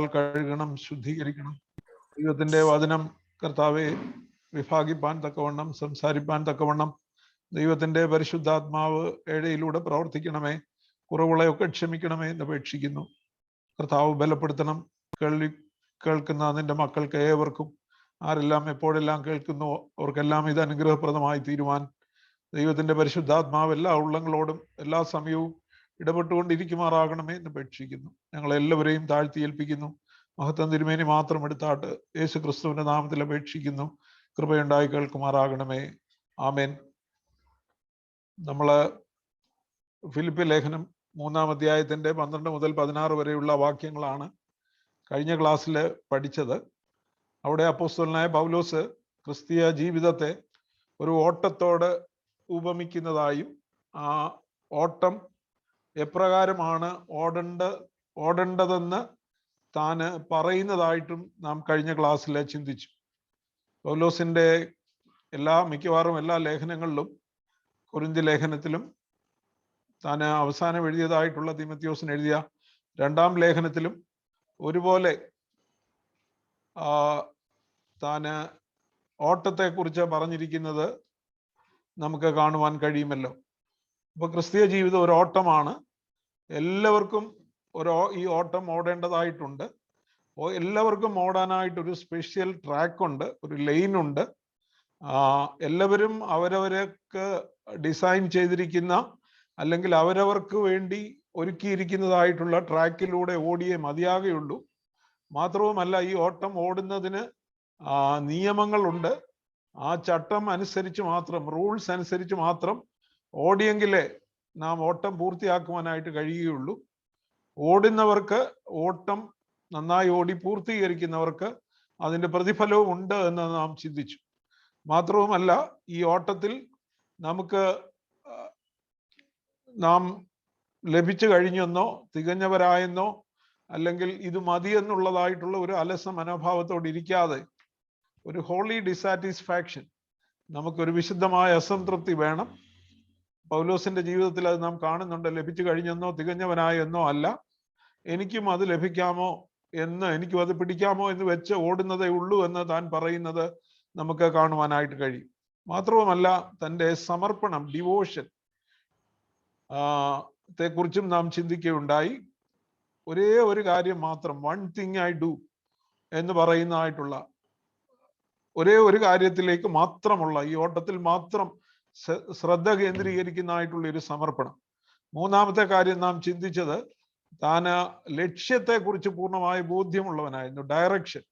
കഴുകണം, ശുദ്ധീകരിക്കണം. ദൈവത്തിന്റെ വചനം കർത്താവെ വിഭാഗിപ്പാൻ തക്കവണ്ണം, സംസാരിപ്പാൻ തക്കവണ്ണം ദൈവത്തിന്റെ പരിശുദ്ധാത്മാവ് ഇടയിലൂടെ പ്രവർത്തിക്കണമേ. കുറവുകളെയൊക്കെ ക്ഷമിക്കണമേ എന്ന് അപേക്ഷിക്കുന്നു. കർത്താവ് ബലപ്പെടുത്തണം. കേൾക്കുന്ന നിന്റെ മക്കൾക്ക് ഏവർക്കും, ആരെല്ലാം എപ്പോഴെല്ലാം കേൾക്കുന്നു അവർക്കെല്ലാം ഇത് അനുഗ്രഹപ്രദമായി തീരുവാൻ ദൈവത്തിന്റെ പരിശുദ്ധാത്മാവ് എല്ലാ ഉള്ളങ്ങളോടും എല്ലാ സമയവും ഇടപെട്ടുകൊണ്ടിരിക്കുമാറാകണമേ എന്ന് അപേക്ഷിക്കുന്നു. ഞങ്ങളെല്ലാവരെയും താഴ്ത്തി ഏൽപ്പിക്കുന്നു. മഹത്വം തിരുമേനി മാത്രം എടുത്താട്ട് യേശു ക്രിസ്തുവിന്റെ നാമത്തിൽ അപേക്ഷിക്കുന്നു. കൃപയുണ്ടായി കേൾക്കുമാറാകണമേ. ആമേൻ. നമ്മള് ഫിലിപ്പി ലേഖനം 3-ാം അധ്യായത്തിന്റെ 12 മുതൽ 16 വരെയുള്ള വാക്യങ്ങളാണ് കഴിഞ്ഞ ക്ലാസ്സിൽ പഠിച്ചത്. അവിടെ അപ്പോസ്തലനായ പൗലോസ് ക്രിസ്തീയ ജീവിതത്തെ ഒരു ഓട്ടത്തോട് ഉപമിക്കുന്നതായും ആ ഓട്ടം എപ്രകാരമാണ് ഓടേണ്ടതെന്ന് താന് പറയുന്നതായിട്ടും നാം കഴിഞ്ഞ ക്ലാസ്സിൽ ചിന്തിച്ചു. പൗലോസിന്റെ മിക്കവാറും എല്ലാ ലേഖനങ്ങളിലും, കൊരിന്ത്യ ലേഖനത്തിലും, താന് അവസാനം എഴുതിയതായിട്ടുള്ള തീമോഥെയോസിന് എഴുതിയ 2-ാം ലേഖനത്തിലും ഒരുപോലെ താന് ഓട്ടത്തെക്കുറിച്ച് പറഞ്ഞിരിക്കുന്നത് നമുക്ക് കാണുവാൻ കഴിയുമല്ലോ. അപ്പൊ ക്രിസ്തീയ ജീവിതം ഒരു ഓട്ടമാണ്. എല്ലാവർക്കും ഈ ഓട്ടം ഓടേണ്ടതായിട്ടുണ്ട്. എല്ലാവർക്കും ഓടാനായിട്ടൊരു സ്പെഷ്യൽ ട്രാക്കുണ്ട്, ഒരു ലൈനുണ്ട്. എല്ലാവരും അവരവർക്ക് ഡിസൈൻ ചെയ്തിരിക്കുന്ന അല്ലെങ്കിൽ അവരവർക്ക് വേണ്ടി ഒരുക്കിയിരിക്കുന്നതായിട്ടുള്ള ട്രാക്കിലൂടെ ഓടിയേ മതിയാകുകയുള്ളൂ. മാത്രവുമല്ല, ഈ ഓട്ടം ഓടുന്നതിന് നിയമങ്ങളുണ്ട്. ആ ചട്ടം അനുസരിച്ച് മാത്രം, റൂൾസ് അനുസരിച്ച് മാത്രം ഓടിയെങ്കിലേ നാം ഓട്ടം പൂർത്തിയാക്കുവാനായിട്ട് കഴിയുകയുള്ളൂ. ഓടുന്നവർക്ക്, ഓട്ടം നന്നായി ഓടി പൂർത്തീകരിക്കുന്നവർക്ക് അതിൻ്റെ പ്രതിഫലവും ഉണ്ട് എന്ന് നാം ചിന്തിച്ചു. മാത്രവുമല്ല, ഈ ഓട്ടത്തിൽ നാം ലഭിച്ചു കഴിഞ്ഞെന്നോ തികഞ്ഞവരായെന്നോ അല്ലെങ്കിൽ ഇത് മതിയെന്നുള്ളതായിട്ടുള്ള ഒരു അലസ മനോഭാവത്തോടെ ഇരിക്കാതെ ഒരു ഹോളി ഡിസാറ്റിസ്ഫാക്ഷൻ, നമുക്കൊരു വിശുദ്ധമായ അസംതൃപ്തി വേണം. പൗലോസിന്റെ ജീവിതത്തിൽ അത് നാം കാണുന്നുണ്ട്. ലഭിച്ചു കഴിഞ്ഞെന്നോ തികഞ്ഞവനായെന്നോ അല്ല, എനിക്കും അത് ലഭിക്കാമോ എനിക്കും അത് പിടിക്കാമോ എന്ന് വെച്ച് ഓടുന്നതേ ഉള്ളൂ എന്ന് താൻ പറയുന്നത് നമുക്ക് കാണുവാനായിട്ട് കഴിയും. മാത്രവുമല്ല, തൻ്റെ സമർപ്പണം, ഡിവോഷൻ ത്തെക്കുറിച്ചും നാം ചിന്തിക്കുകയുണ്ടായി. ഒരേ ഒരു കാര്യം മാത്രം, വൺ തിങ് ഐ ഡു എന്ന് പറയുന്നതായിട്ടുള്ള ഒരേ ഒരു കാര്യത്തിലേക്ക് മാത്രമുള്ള, ഈ ഓട്ടത്തിൽ മാത്രം ശ്രദ്ധ കേന്ദ്രീകരിക്കുന്നതായിട്ടുള്ള ഒരു സമർപ്പണം. 3-ാമത്തെ കാര്യം നാം ചിന്തിച്ചത്, താൻ ലക്ഷ്യത്തെക്കുറിച്ച് പൂർണ്ണമായ ബോധ്യമുള്ളവനായിരുന്നു. ഡയറക്ഷൻ,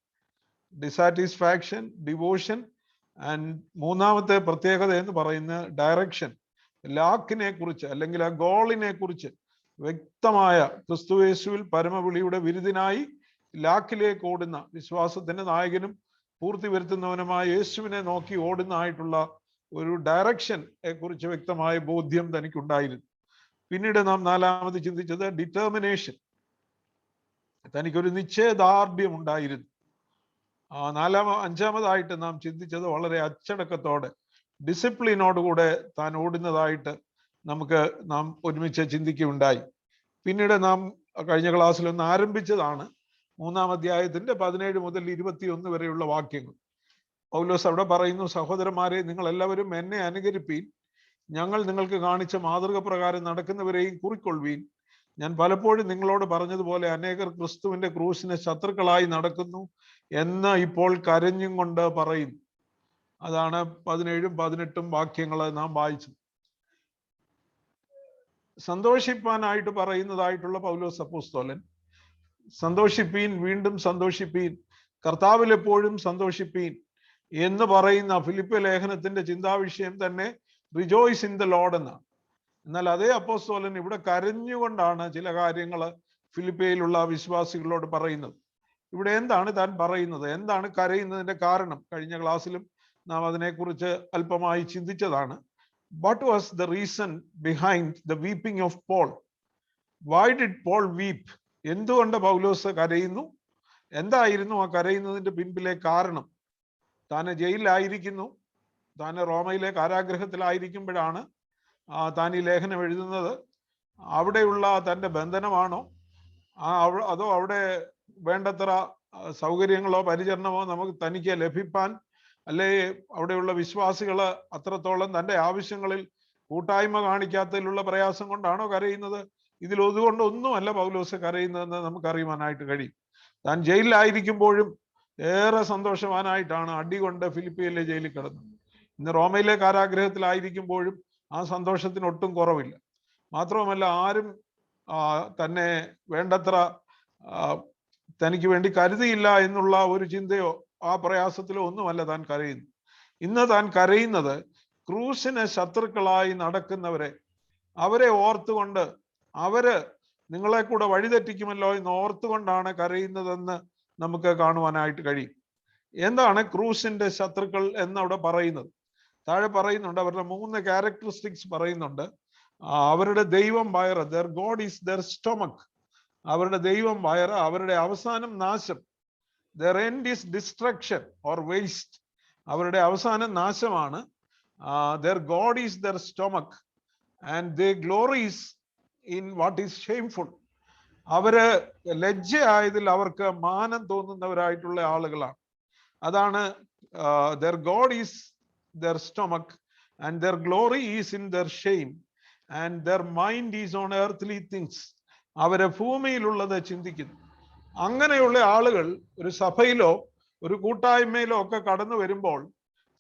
ഡിസാറ്റിസ്ഫാക്ഷൻ, ഡിവോഷൻ ആൻഡ് 3-ാമത്തെ പ്രത്യേകത എന്ന് പറയുന്ന ഡയറക്ഷൻ, ലാക്കിനെ കുറിച്ച് അല്ലെങ്കിൽ ആ ഗോളിനെ കുറിച്ച് വ്യക്തമായ, ക്രിസ്തുയേശുവിൽ പരമവിളിയുടെ വിരുദിനായി ലാക്കിലേക്ക് ഓടുന്ന, വിശ്വാസത്തിന്റെ നായകനും പൂർത്തി വരുത്തുന്നവനുമായ യേശുവിനെ നോക്കി ഓടുന്നതായിട്ടുള്ള ഒരു ഡയറക്ഷനെ കുറിച്ച് വ്യക്തമായ ബോധ്യം തനിക്കുണ്ടായിരുന്നു. പിന്നീട് നാം 4-ാമത് ചിന്തിച്ചത് ഡിറ്റർമിനേഷൻ. തനിക്കൊരു നിശ്ചയദാർഢ്യം ഉണ്ടായിരുന്നു. 5-ാമതായിട്ട് നാം ചിന്തിച്ചത് വളരെ അച്ചടക്കത്തോടെ, ഡിസിപ്ലിനോടുകൂടെ താൻ ഓടുന്നതായിട്ട് നാം ഒരുമിച്ച് ചിന്തിക്കുകയുണ്ടായി. പിന്നീട് നാം കഴിഞ്ഞ ക്ലാസ്സിൽ ഒന്ന് ആരംഭിച്ചതാണ് 3-ാം അധ്യായത്തിന്റെ 17 മുതൽ 21 വരെയുള്ള വാക്യങ്ങൾ. പൗലോസ് അവിടെ പറയുന്നു, സഹോദരന്മാരെ, നിങ്ങൾ എല്ലാവരും എന്നെ അനുകരിപ്പീൻ. ഞങ്ങൾ നിങ്ങൾക്ക് കാണിച്ച മാതൃക പ്രകാരം നടക്കുന്നവരെയും കുറിക്കൊള്ളുവീൻ. ഞാൻ പലപ്പോഴും നിങ്ങളോട് പറഞ്ഞതുപോലെ അനേകർ ക്രിസ്തുവിന്റെ ക്രൂശിന് ശത്രുക്കളായി നടക്കുന്നു എന്ന് ഇപ്പോൾ കരഞ്ഞും കൊണ്ട് പറയുന്നു. അതാണ് 17-ഉം 18-ഉം വാക്യങ്ങൾ നാം വായിച്ചത്. സന്തോഷിപ്പാനായിട്ട് പറയുന്നതായിട്ടുള്ള പൗലോസ് അപ്പോസ്തലൻ, സന്തോഷിപ്പീൻ, വീണ്ടും സന്തോഷിപ്പീൻ, കർത്താവിൽ എപ്പോഴും സന്തോഷിപ്പീൻ എന്ന് പറയുന്ന ഫിലിപ്പി ലേഖനത്തിന്റെ ചിന്താവിഷയം തന്നെ റിജോയ്സ് ഇൻ ദ ലോർഡ് എന്നാണ്. എന്നാൽ അതേ അപ്പോസ്തലൻ ഇവിടെ കരഞ്ഞുകൊണ്ടാണ് ചില കാര്യങ്ങൾ ഫിലിപ്പിയിലുള്ള വിശ്വാസികളോട് പറയുന്നത്. ഇവിടെ എന്താണ് താൻ പറയുന്നത്? എന്താണ് കരയുന്നതിന്റെ കാരണം? കഴിഞ്ഞ ക്ലാസ്സിലും നാം അതിനെക്കുറിച്ച് അല്പമായി ചിന്തിച്ചതാണ്. What was the reason behind the weeping of Paul? Why did Paul weep? എന്തുകൊണ്ട് പൗലോസ് കരയുന്നു? എന്തായിരുന്നു ആ കരയുന്നതിന്റെ പിൻപിലെ കാരണം? താൻ ജയിലിലായിരിക്കുന്നു. താൻ റോമയിലെ കാരാഗ്രഹത്തിലായിരിക്കുമ്പോഴാണ് താൻ ഈ ലേഖനം എഴുതുന്നത്. അവിടെയുള്ള തൻ്റെ ബന്ധനമാണോ അതോ അവിടെ വേണ്ടത്ര സൗകര്യങ്ങളോ പരിചരണമോ നമുക്ക് തനിക്ക് ലഭിപ്പാൻ, അല്ലെ അവിടെയുള്ള വിശ്വാസികള് അത്രത്തോളം തൻ്റെ ആവശ്യങ്ങളിൽ കൂട്ടായ്മ കാണിക്കാത്തതിലുള്ള പ്രയാസം കൊണ്ടാണോ കരയുന്നത്? ഇതിലൊന്നുകൊണ്ടൊന്നുമല്ല പൗലോസ് കരയുന്നതെന്ന് നമുക്കറിയുവാനായിട്ട് കഴിയും. താൻ ജയിലിലായിരിക്കുമ്പോഴും ഏറെ സന്തോഷവാനായിട്ടാണ് അടികൊണ്ട് ഫിലിപ്പിയിലെ ജയിലിൽ കിടന്നത്. ഇന്ന് റോമയിലെ കാരാഗ്രഹത്തിലായിരിക്കുമ്പോഴും ആ സന്തോഷത്തിന് ഒട്ടും കുറവില്ല. മാത്രവുമല്ല, ആരും തന്നെ വേണ്ടത്ര തനിക്ക് വേണ്ടി കരുതിയില്ല എന്നുള്ള ഒരു ചിന്തയോ ആ പ്രയാസത്തിലോ ഒന്നുമല്ല താൻ കരയുന്നത്. ഇന്ന് താൻ കരയുന്നത് ക്രൂശിന് ശത്രുക്കളായി നടക്കുന്നവരെ, അവരെ ഓർത്തുകൊണ്ട്, അവര് നിങ്ങളെ കൂടെ വഴിതെറ്റിക്കുമല്ലോ എന്ന് ഓർത്തുകൊണ്ടാണ് കരയുന്നതെന്ന് നമുക്ക് കാണുവാനായിട്ട് കഴിയും. എന്താണ് ക്രൂശിന്റെ ശത്രുക്കൾ എന്നവിടെ പറയുന്നത്? താഴെ പറയുന്നുണ്ട്, അവരുടെ 3 ക്യാരക്ടറിസ്റ്റിക്സ് പറയുന്നുണ്ട്. അവരുടെ ദൈവം വയറ്, their God is their stomach. അവരുടെ ദൈവം വയറ്, അവരുടെ അവസാനം നാശം. their end is destruction or waste. അവരുടെ അവസാനം നാശമാണ്. their God is their stomach and they glories in what is shameful. അവര് ലജ്ജയായതിൽ അവർക്ക് മാനം തോന്നുന്നവരായിട്ടുള്ള ആളുകളാണ്. അതാണ് their God is their stomach and their glory is in their shame and their mind is on earthly things. അവരെ ഭൂമിയിലുള്ളത് ചിന്തിക്കുന്നു. അങ്ങനെയുള്ള ആളുകൾ ഒരു സഭയിലോ ഒരു കൂട്ടായ്മയിലോ ഒക്കെ കടന്നു വരുമ്പോൾ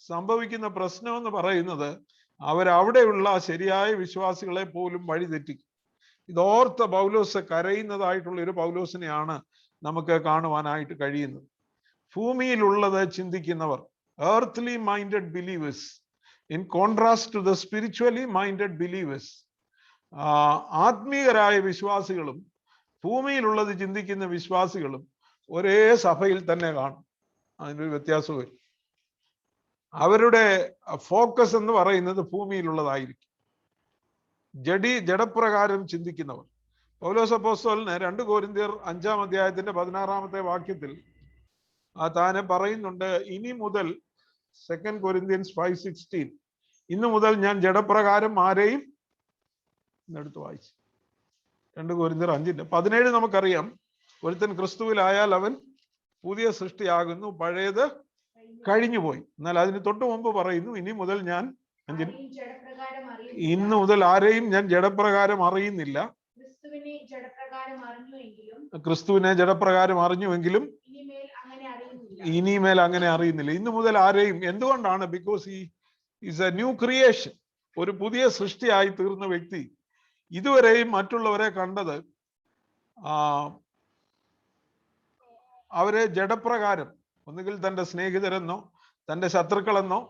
സംഭവിക്കുന്ന പ്രശ്നം എന്ന് പറയുന്നത് അവരവിടെയുള്ള ശരിയായ വിശ്വാസികളെ പോലും വഴിതെറ്റിക്കും. ഇതോർത്ത പൗലോസ് കരയുന്നതായിട്ടുള്ള ഒരു പൗലോസിനെയാണ് നമുക്ക് കാണുവാനായിട്ട് കഴിയുന്നത്. ഭൂമിയിലുള്ളത് ചിന്തിക്കുന്നവർ, earthly minded believers in contrast to the spiritually minded believers. ആത്മീയരായ വിശ്വാസികളും ഭൂമിയിലുള്ളത് ചിന്തിക്കുന്ന വിശ്വാസികളും ഒരേ സഭയിൽ തന്നെ കാണും. അതിനൊരു വ്യത്യാസവും. അവരുടെ ഫോക്കസ് എന്ന് പറയുന്നത് ഭൂമിയിലുള്ളതായിരിക്കും. ജഡപ്രകാരം ചിന്തിക്കുന്നവർ. പൗലോസ് അപ്പോസ്തലന് 2 കൊരിന്ത്യർ 5-ാം അധ്യായത്തിന്റെ 16-ാമത്തെ വാക്യത്തിൽ താനെ പറയുന്നുണ്ട്, ഇനി മുതൽ 2 Corinthians 5:16, ഇന്നു മുതൽ ഞാൻ ജഡപ്രകാരം ആരെയും എടുത്ത് വായിച്ചു. 2 കൊരിന്ത്യർ 5:17 നമുക്കറിയാം, ഒരുത്തൻ ക്രിസ്തുവിലായാൽ അവൻ പുതിയ സൃഷ്ടിയാകുന്നു, പഴയത് കഴിഞ്ഞുപോയി. എന്നാൽ അതിന് തൊട്ട് മുമ്പ് പറയുന്നു, ഇനി മുതൽ ഞാൻ ഇന്നു മുതൽ ആരെയും ഞാൻ ജഡപ്രകാരം അറിയുന്നില്ല. ക്രിസ്തുവിനെ ജഡപ്രകാരം അറിഞ്ഞുവെങ്കിലും ഇനിമേൽ അങ്ങനെ അറിയുന്നില്ല. ഇന്നു മുതൽ ആരെയും. എന്തുകൊണ്ടാണ്? Because he is A new creation. ഒരു പുതിയ സൃഷ്ടിയായി തീർന്ന വ്യക്തി ഇതുവരെയും മറ്റുള്ളവരെ കണ്ടത് അവരെ ജഡപ്രകാരം, ഒന്നുകിൽ തൻ്റെ സ്നേഹിതരെന്നോ തൻ്റെ ശത്രുക്കളെന്നോ,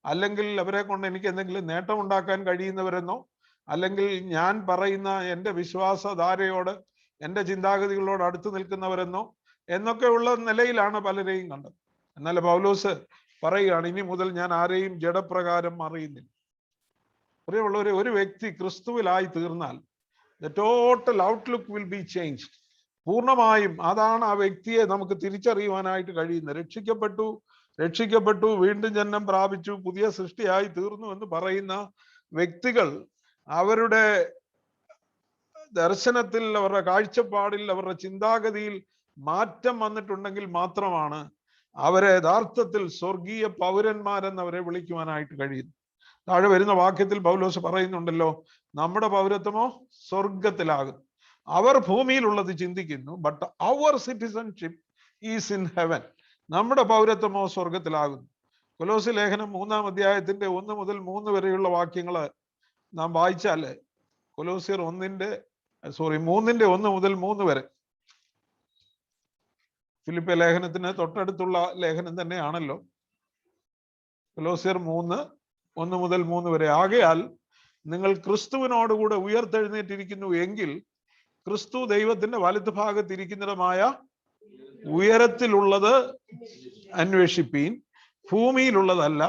അല്ലെങ്കിൽ അവരെ കൊണ്ട് എനിക്ക് എന്തെങ്കിലും നേട്ടം ഉണ്ടാക്കാൻ കഴിയുന്നവരെന്നോ, അല്ലെങ്കിൽ ഞാൻ പറയുന്ന എൻ്റെ വിശ്വാസധാരയോട് എൻ്റെ ചിന്താഗതികളോട് അടുത്ത് നിൽക്കുന്നവരെന്നോ എന്നൊക്കെയുള്ള നിലയിലാണ് പലരെയും കണ്ടത്. എന്നാൽ പൗലോസ് പറയുകയാണ്, ഇനി മുതൽ ഞാൻ ആരെയും ജഡപ്രകാരം അറിയുന്നില്ല. പ്രിയമുള്ളവരെ, ഒരു വ്യക്തി ക്രിസ്തുവിലായി തീർന്നാൽ the total outlook will be changed. പൂർണ്ണമായും അതാണ് ആ വ്യക്തിയെ നമുക്ക് തിരിച്ചറിയുവാനായിട്ട് കഴിയുന്നത്. രക്ഷിക്കപ്പെട്ടു, വീണ്ടും ജന്മം പ്രാപിച്ചു, പുതിയ സൃഷ്ടിയായി തീർന്നു എന്ന് പറയുന്ന വ്യക്തികൾ അവരുടെ ദർശനത്തിൽ, അവരുടെ കാഴ്ചപ്പാടിൽ, അവരുടെ ചിന്താഗതിയിൽ മാറ്റം വന്നിട്ടുണ്ടെങ്കിൽ മാത്രമാണ് അവരെ യഥാർത്ഥത്തിൽ സ്വർഗീയ പൗരന്മാരെന്നവരെ വിളിക്കുവാനായിട്ട് കഴിയുന്നു. താഴെ വരുന്ന വാക്യത്തിൽ പൗലോസ് പറയുന്നുണ്ടല്ലോ, നമ്മുടെ പൗരത്വമോ സ്വർഗത്തിലാകുന്നു. അവർ ഭൂമിയിലുള്ളത് ചിന്തിക്കുന്നു, ബട്ട് അവർ സിറ്റിസൺഷിപ്പ് ഈസ് ഇൻ ഹെവൻ. നമ്മുടെ പൗരത്വമോ സ്വർഗത്തിലാകുന്നു. കൊലോസ്യ ലേഖനം 3-ാം അധ്യായത്തിന്റെ 1 മുതൽ 3 വരെയുള്ള വാക്യങ്ങൾ നാം വായിച്ചാല്, കൊലോസ്യർ 3-ന്റെ 1 മുതൽ 3 വരെ, ഫിലിപ്പി ലേഖനത്തിന് തൊട്ടടുത്തുള്ള ലേഖനം തന്നെയാണല്ലോ. കൊലോസ്യർ 3:1 മുതൽ 3 വരെ. ആകയാൽ നിങ്ങൾ ക്രിസ്തുവിനോടുകൂടെ ഉയർത്തെഴുന്നേറ്റിരിക്കുന്നു എങ്കിൽ ക്രിസ്തു ദൈവത്തിന്റെ വലത്ത് ഭാഗത്തിരിക്കുന്നിടമായ ഉയരത്തിലുള്ളത് അന്വേഷിപ്പീൻ, ഭൂമിയിലുള്ളതല്ല,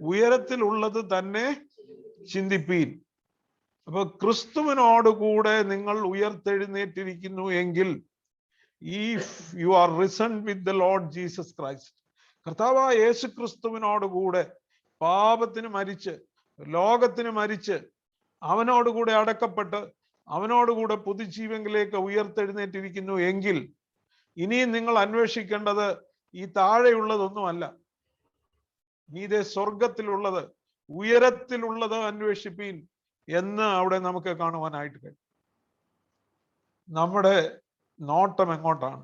ഉയരത്തിലുള്ളത് തന്നെ ചിന്തിപ്പീൻ. അപ്പൊ ക്രിസ്തുവിനോടുകൂടെ നിങ്ങൾ ഉയർത്തെഴുന്നേറ്റിരിക്കുന്നു എങ്കിൽ, if you are risen with the Lord Jesus Christ, കർത്താവായ യേശു ക്രിസ്തുവിനോടുകൂടെ പാപത്തിന് മരിച്ച്, ലോകത്തിന് മരിച്ച്, അവനോടുകൂടെ അടക്കപ്പെട്ട്, അവനോടുകൂടെ പുതുജീവനിലേക്ക് ഉയർത്തെഴുന്നേറ്റിരിക്കുന്നു എങ്കിൽ, ഇനിയും നിങ്ങൾ അന്വേഷിക്കേണ്ടത് ഈ താഴെയുള്ളതൊന്നുമല്ല, മീതെ സ്വർഗത്തിലുള്ളത്, ഉയരത്തിലുള്ളത് അന്വേഷിപ്പീൻ എന്ന് അവിടെ നമുക്ക് കാണുവാനായിട്ട് കഴിയും. നമ്മുടെ നോട്ടം എങ്ങോട്ടാണ്?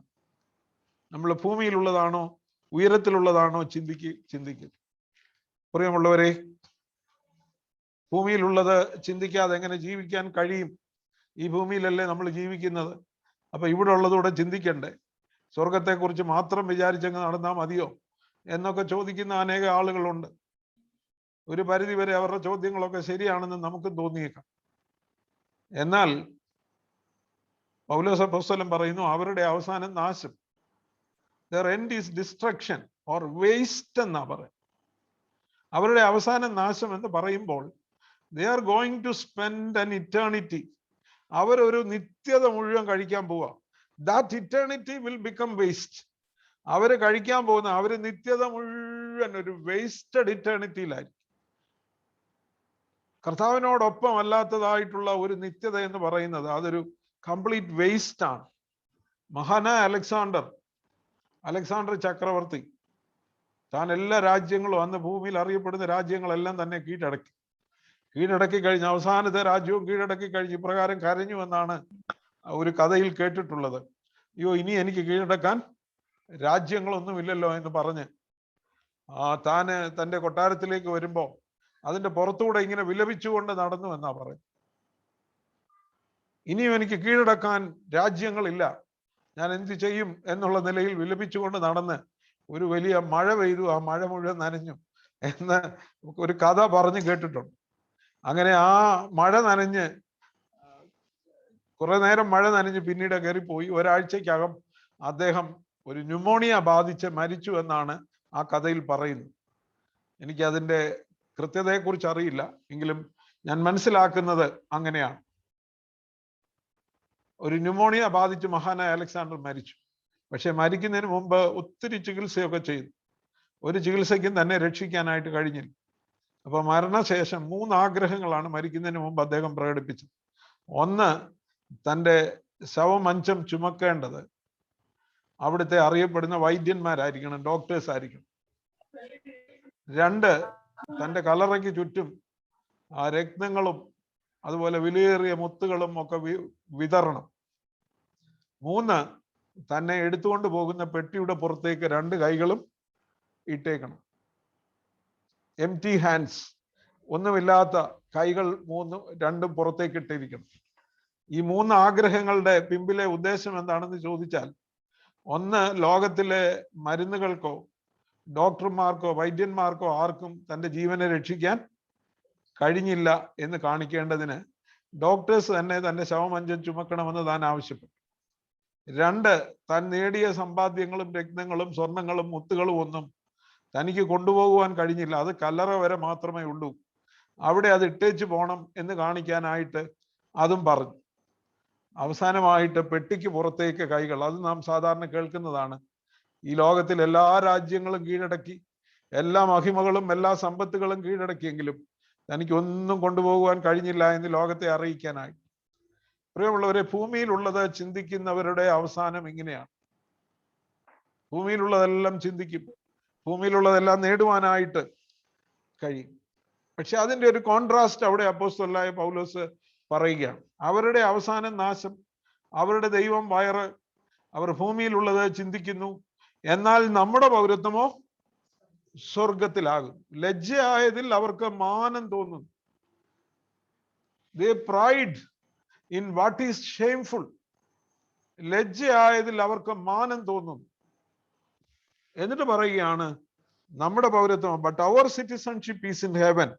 നമ്മൾ ഭൂമിയിലുള്ളതാണോ ഉയരത്തിലുള്ളതാണോ ചിന്തിക്കുക. പ്രിയമുള്ളവരെ, ഭൂമിയിലുള്ളത് ചിന്തിക്കാതെ എങ്ങനെ ജീവിക്കാൻ കഴിയും? ഈ ഭൂമിയിലല്ലേ നമ്മൾ ജീവിക്കുന്നത്. അപ്പൊ ഇവിടെ ഉള്ളതൂടെ ചിന്തിക്കണ്ടേ? സ്വർഗത്തെക്കുറിച്ച് മാത്രം വിചാരിച്ചങ്ങ് നടന്നാൽ മതിയോ എന്നൊക്കെ ചോദിക്കുന്ന അനേക ആളുകളുണ്ട്. ഒരു പരിധി വരെ അവരുടെ ചോദ്യങ്ങളൊക്കെ ശരിയാണെന്ന് നമുക്കും തോന്നിയേക്കാം. എന്നാൽ പൗലോസ് അപ്പോസ്തലൻ പറയുന്നു, അവരുടെ അവസാനം നാശം. Their end is destruction or waste എന്നാ പറയുന്നത്. അവരുടെ അവസാനം നാശം എന്ന് പറയുമ്പോൾ they are going to spend an eternity. അവരൊരു നിത്യത മുഴുവൻ കഴിക്കാൻ പോവാ. That eternity will become waste. അവര് കഴിക്കാൻ പോകുന്ന അവര് നിത്യത മുഴുവൻ ഒരു വേസ്റ്റഡ് ഇറ്റേണിറ്റിയിലായിരിക്കും. കർത്താവിനോടൊപ്പം അല്ലാത്തതായിട്ടുള്ള ഒരു നിത്യത എന്ന് പറയുന്നത് അതൊരു കംപ്ലീറ്റ് വേസ്റ്റ് ആണ്. മഹാനായ അലക്സാണ്ടർ ചക്രവർത്തി താൻ എല്ലാ രാജ്യങ്ങളും, അന്ന് ഭൂമിയിൽ അറിയപ്പെടുന്ന രാജ്യങ്ങളെല്ലാം തന്നെ കീഴടക്കി കഴിഞ്ഞ് അവസാനത്തെ രാജ്യവും കീഴടക്കി കഴിഞ്ഞ് ഇപ്രകാരം കരഞ്ഞു എന്നാണ് ഒരു കഥയിൽ കേട്ടിട്ടുള്ളത്. അയ്യോ, ഇനി എനിക്ക് കീഴടക്കാൻ രാജ്യങ്ങളൊന്നുമില്ലല്ലോ എന്ന് പറഞ്ഞ് താന് തൻ്റെ കൊട്ടാരത്തിലേക്ക് വരുമ്പോൾ അതിന്റെ പുറത്തൂടെ ഇങ്ങനെ വിലപിച്ചുകൊണ്ട് നടന്നു എന്നാ പറയും. ഇനിയും എനിക്ക് കീഴടക്കാൻ രാജ്യങ്ങളില്ല, ഞാൻ എന്ത് ചെയ്യും എന്നുള്ള നിലയിൽ വിലപിച്ചുകൊണ്ട് നടന്ന് ഒരു വലിയ മഴ പെയ്തു, ആ മഴ മുഴുവൻ നനഞ്ഞു എന്ന് ഒരു കഥ പറഞ്ഞു കേട്ടിട്ടുണ്ട്. അങ്ങനെ ആ മഴ നനഞ്ഞ് കുറെ നേരം മഴ നനഞ്ഞ് പിന്നീട് കയറിപ്പോയി. ഒരാഴ്ചക്കകം അദ്ദേഹം ഒരു ന്യൂമോണിയ ബാധിച്ച് മരിച്ചു എന്നാണ് ആ കഥയിൽ പറയുന്നത്. എനിക്ക് അതിൻ്റെ കൃത്യതയെക്കുറിച്ച് അറിയില്ല, എങ്കിലും ഞാൻ മനസ്സിലാക്കുന്നത് അങ്ങനെയാണ്. ഒരു ന്യൂമോണിയ ബാധിച്ച് മഹാനായ അലക്സാണ്ടർ മരിച്ചു. പക്ഷെ മരിക്കുന്നതിന് മുമ്പ് ഒത്തിരി ചികിത്സയൊക്കെ ചെയ്തു. ഒരു ചികിത്സയ്ക്കും തന്നെ രക്ഷിക്കാനായിട്ട് കഴിഞ്ഞില്ല. അപ്പൊ മരണശേഷം 3 ആഗ്രഹങ്ങളാണ് മരിക്കുന്നതിന് മുമ്പ് അദ്ദേഹം പ്രകടിപ്പിച്ചത്. ഒന്ന്, തൻ്റെ ശവമഞ്ചം ചുമക്കേണ്ടത് അവിടുത്തെ അറിയപ്പെടുന്ന വൈദ്യന്മാരായിരിക്കണം, ഡോക്ടേഴ്സ് ആയിരിക്കണം. 2, തൻ്റെ കല്ലറയ്ക്ക് ചുറ്റും ആ രത്നങ്ങളും അതുപോലെ വിലയേറിയ മുത്തുകളും ഒക്കെ വിതറണം. 3, തന്നെ എടുത്തുകൊണ്ട് പോകുന്ന പെട്ടിയുടെ പുറത്തേക്ക് 2 കൈകളും ഇട്ടേക്കണം. എംപ്റ്റി ഹാൻഡ്സ്, ഒന്നുമില്ലാത്ത കൈകൾ 2 പുറത്തേക്ക് ഇട്ടിരിക്കണം. ഈ 3 ആഗ്രഹങ്ങളുടെ പിമ്പിലെ ഉദ്ദേശം എന്താണെന്ന് ചോദിച്ചാൽ, ഒന്ന്, ലോകത്തിലെ മരുന്നുകൾക്കോ ഡോക്ടർമാർക്കോ വൈദ്യന്മാർക്കോ ആർക്കും തൻ്റെ ജീവനെ രക്ഷിക്കാൻ കഴിഞ്ഞില്ല എന്ന് കാണിക്കേണ്ടതിന് ഡോക്ടേഴ്സ് തന്നെ തൻ്റെ ശവമഞ്ചം ചുമക്കണമെന്ന് താൻ ആവശ്യപ്പെട്ടു. 2, താൻ നേടിയ സമ്പാദ്യങ്ങളും രത്നങ്ങളും സ്വർണങ്ങളും മുത്തുകളും ഒന്നും തനിക്ക് കൊണ്ടുപോകുവാൻ കഴിഞ്ഞില്ല, അത് കല്ലറ വരെ മാത്രമേ ഉള്ളൂ, അവിടെ അത് ഇട്ടേച്ച് പോകണം എന്ന് കാണിക്കാനായിട്ട് അതും പറഞ്ഞു. അവസാനമായിട്ട് പെട്ടിക്ക് പുറത്തേക്ക് കൈകൾ, അത് നാം സാധാരണ കേൾക്കുന്നതാണ്. ഈ ലോകത്തിൽ എല്ലാ രാജ്യങ്ങളും കീഴടക്കി, എല്ലാ മഹിമകളും എല്ലാ സമ്പത്തുകളും കീഴടക്കിയെങ്കിലും തനിക്ക് ഒന്നും കൊണ്ടുപോകുവാൻ കഴിഞ്ഞില്ല എന്ന് ലോകത്തെ അറിയിക്കാനായി. പ്രിയമുള്ളവരെ, ഭൂമിയിലുള്ളത് ചിന്തിക്കുന്നവരുടെ അവസാനം ഇങ്ങനെയാണ്. ഭൂമിയിലുള്ളതെല്ലാം ചിന്തിക്കും, ഭൂമിയിലുള്ളതെല്ലാം നേടുവാനായിട്ട് കഴിയും. പക്ഷെ അതിൻ്റെ ഒരു കോൺട്രാസ്റ്റ് അവിടെ അപ്പോസ്തലനായ പൗലോസ് പറയുകയാണ്. അവരുടെ അവസാനം നാശം, അവരുടെ ദൈവം വയറ്, അവർ ഭൂമിയിലുള്ളത് ചിന്തിക്കുന്നു. എന്നാൽ നമ്മുടെ പൗരത്വമോ സ്വർഗത്തിലാകും. ലജ്ജയായതിൽ അവർക്ക് മാനം തോന്നുന്നു. They pride in what is shameful. ലജ്ജയായതിൽ അവർക്ക് മാനം തോന്നുന്നു. എന്നിട്ട് പറയുകയാണ്, നമ്മുടെ പൗരത്വം, but our citizenship is in heaven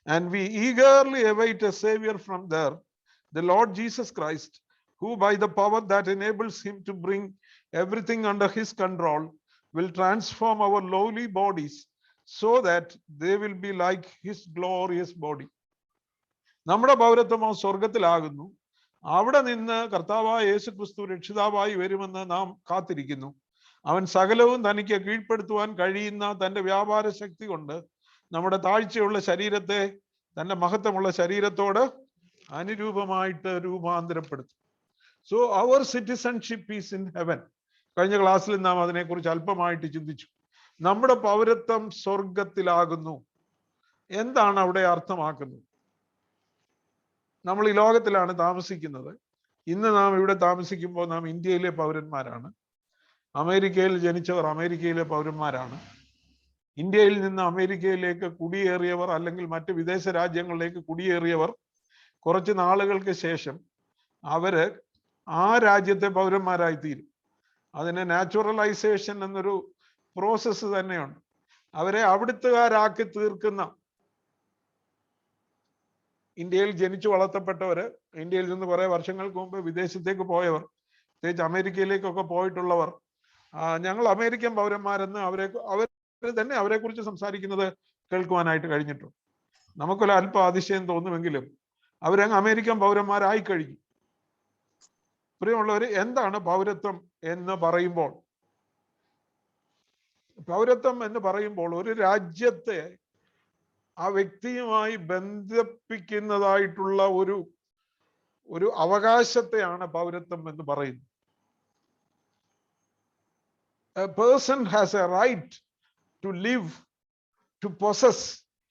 and we eagerly await a savior from there, the Lord Jesus Christ, who by the power that enables him to bring everything under his control will transform our lowly bodies so that they will be like his glorious body. നമ്മുടെ പൗരത്വമോ സ്വർഗത്തിലാകുന്നു. അവിടെ നിന്ന് കർത്താവായ യേശുക്രിസ്തു രക്ഷിതാവായി വരുമെന്ന് നാം കാത്തിരിക്കുന്നു. അവൻ സകലവും തനിക്ക് കീഴ്പ്പെടുത്തുവാൻ കഴിയുന്ന തൻ്റെ വ്യാപാര ശക്തി കൊണ്ട് നമ്മുടെ താഴ്ചയുള്ള ശരീരത്തെ തൻ്റെ മഹത്വമുള്ള ശരീരത്തോട് അനുരൂപമായിട്ട് രൂപാന്തരപ്പെടുത്തും. So our citizenship is in heaven. കഴിഞ്ഞ ക്ലാസ്സിൽ നാം അതിനെക്കുറിച്ച് അല്പമായിട്ട് ചിന്തിച്ചു. നമ്മുടെ പൗരത്വം സ്വർഗത്തിലാകുന്നു. എന്താണ് അവിടെ അർത്ഥമാക്കുന്നത്? നമ്മൾ ഈ ലോകത്തിലാണ് താമസിക്കുന്നത്. ഇന്ന് നാം ഇവിടെ താമസിക്കുമ്പോൾ നാം ഇന്ത്യയിലെ പൗരന്മാരാണ്. അമേരിക്കയിൽ ജനിച്ചവർ അമേരിക്കയിലെ പൗരന്മാരാണ്. ഇന്ത്യയിൽ നിന്ന് അമേരിക്കയിലേക്ക് കുടിയേറിയവർ അല്ലെങ്കിൽ മറ്റ് വിദേശ രാജ്യങ്ങളിലേക്ക് കുടിയേറിയവർ കുറച്ച് നാളുകൾക്ക് ശേഷം അവര് ആ രാജ്യത്തെ പൗരന്മാരായി തീരും. അതിന് നാച്ചുറലൈസേഷൻ എന്നൊരു പ്രോസസ്സ് തന്നെയുണ്ട്. അവരെ അവിടുത്തുകാരാക്കി തീർക്കുന്ന, ഇന്ത്യയിൽ ജനിച്ചു വളർത്തപ്പെട്ടവര്, ഇന്ത്യയിൽ നിന്ന് കുറെ വർഷങ്ങൾക്ക് മുമ്പ് വിദേശത്തേക്ക് പോയവർ, പ്രത്യേകിച്ച് അമേരിക്കയിലേക്കൊക്കെ പോയിട്ടുള്ളവർ, ഞങ്ങൾ അമേരിക്കൻ പൗരന്മാരെന്ന് അവർ തന്നെ അവരെ കുറിച്ച് സംസാരിക്കുന്നത് കേൾക്കുവാനായിട്ട് കഴിഞ്ഞിട്ടുണ്ട്. നമുക്കൊരു അല്പ അതിശയം തോന്നുമെങ്കിലും അവരങ്ങ് അമേരിക്കൻ പൗരന്മാരായി കഴിഞ്ഞു. പ്രിയമുള്ളവര്, എന്താണ് പൗരത്വം എന്ന് പറയുമ്പോൾ? പൗരത്വം എന്ന് പറയുമ്പോൾ ഒരു രാജ്യത്തെ ആ വ്യക്തിയുമായി ബന്ധിപ്പിക്കുന്നതായിട്ടുള്ള ഒരു അവകാശത്തെയാണ് പൗരത്വം എന്ന് പറയുന്നത്. A person has a right to live, to possess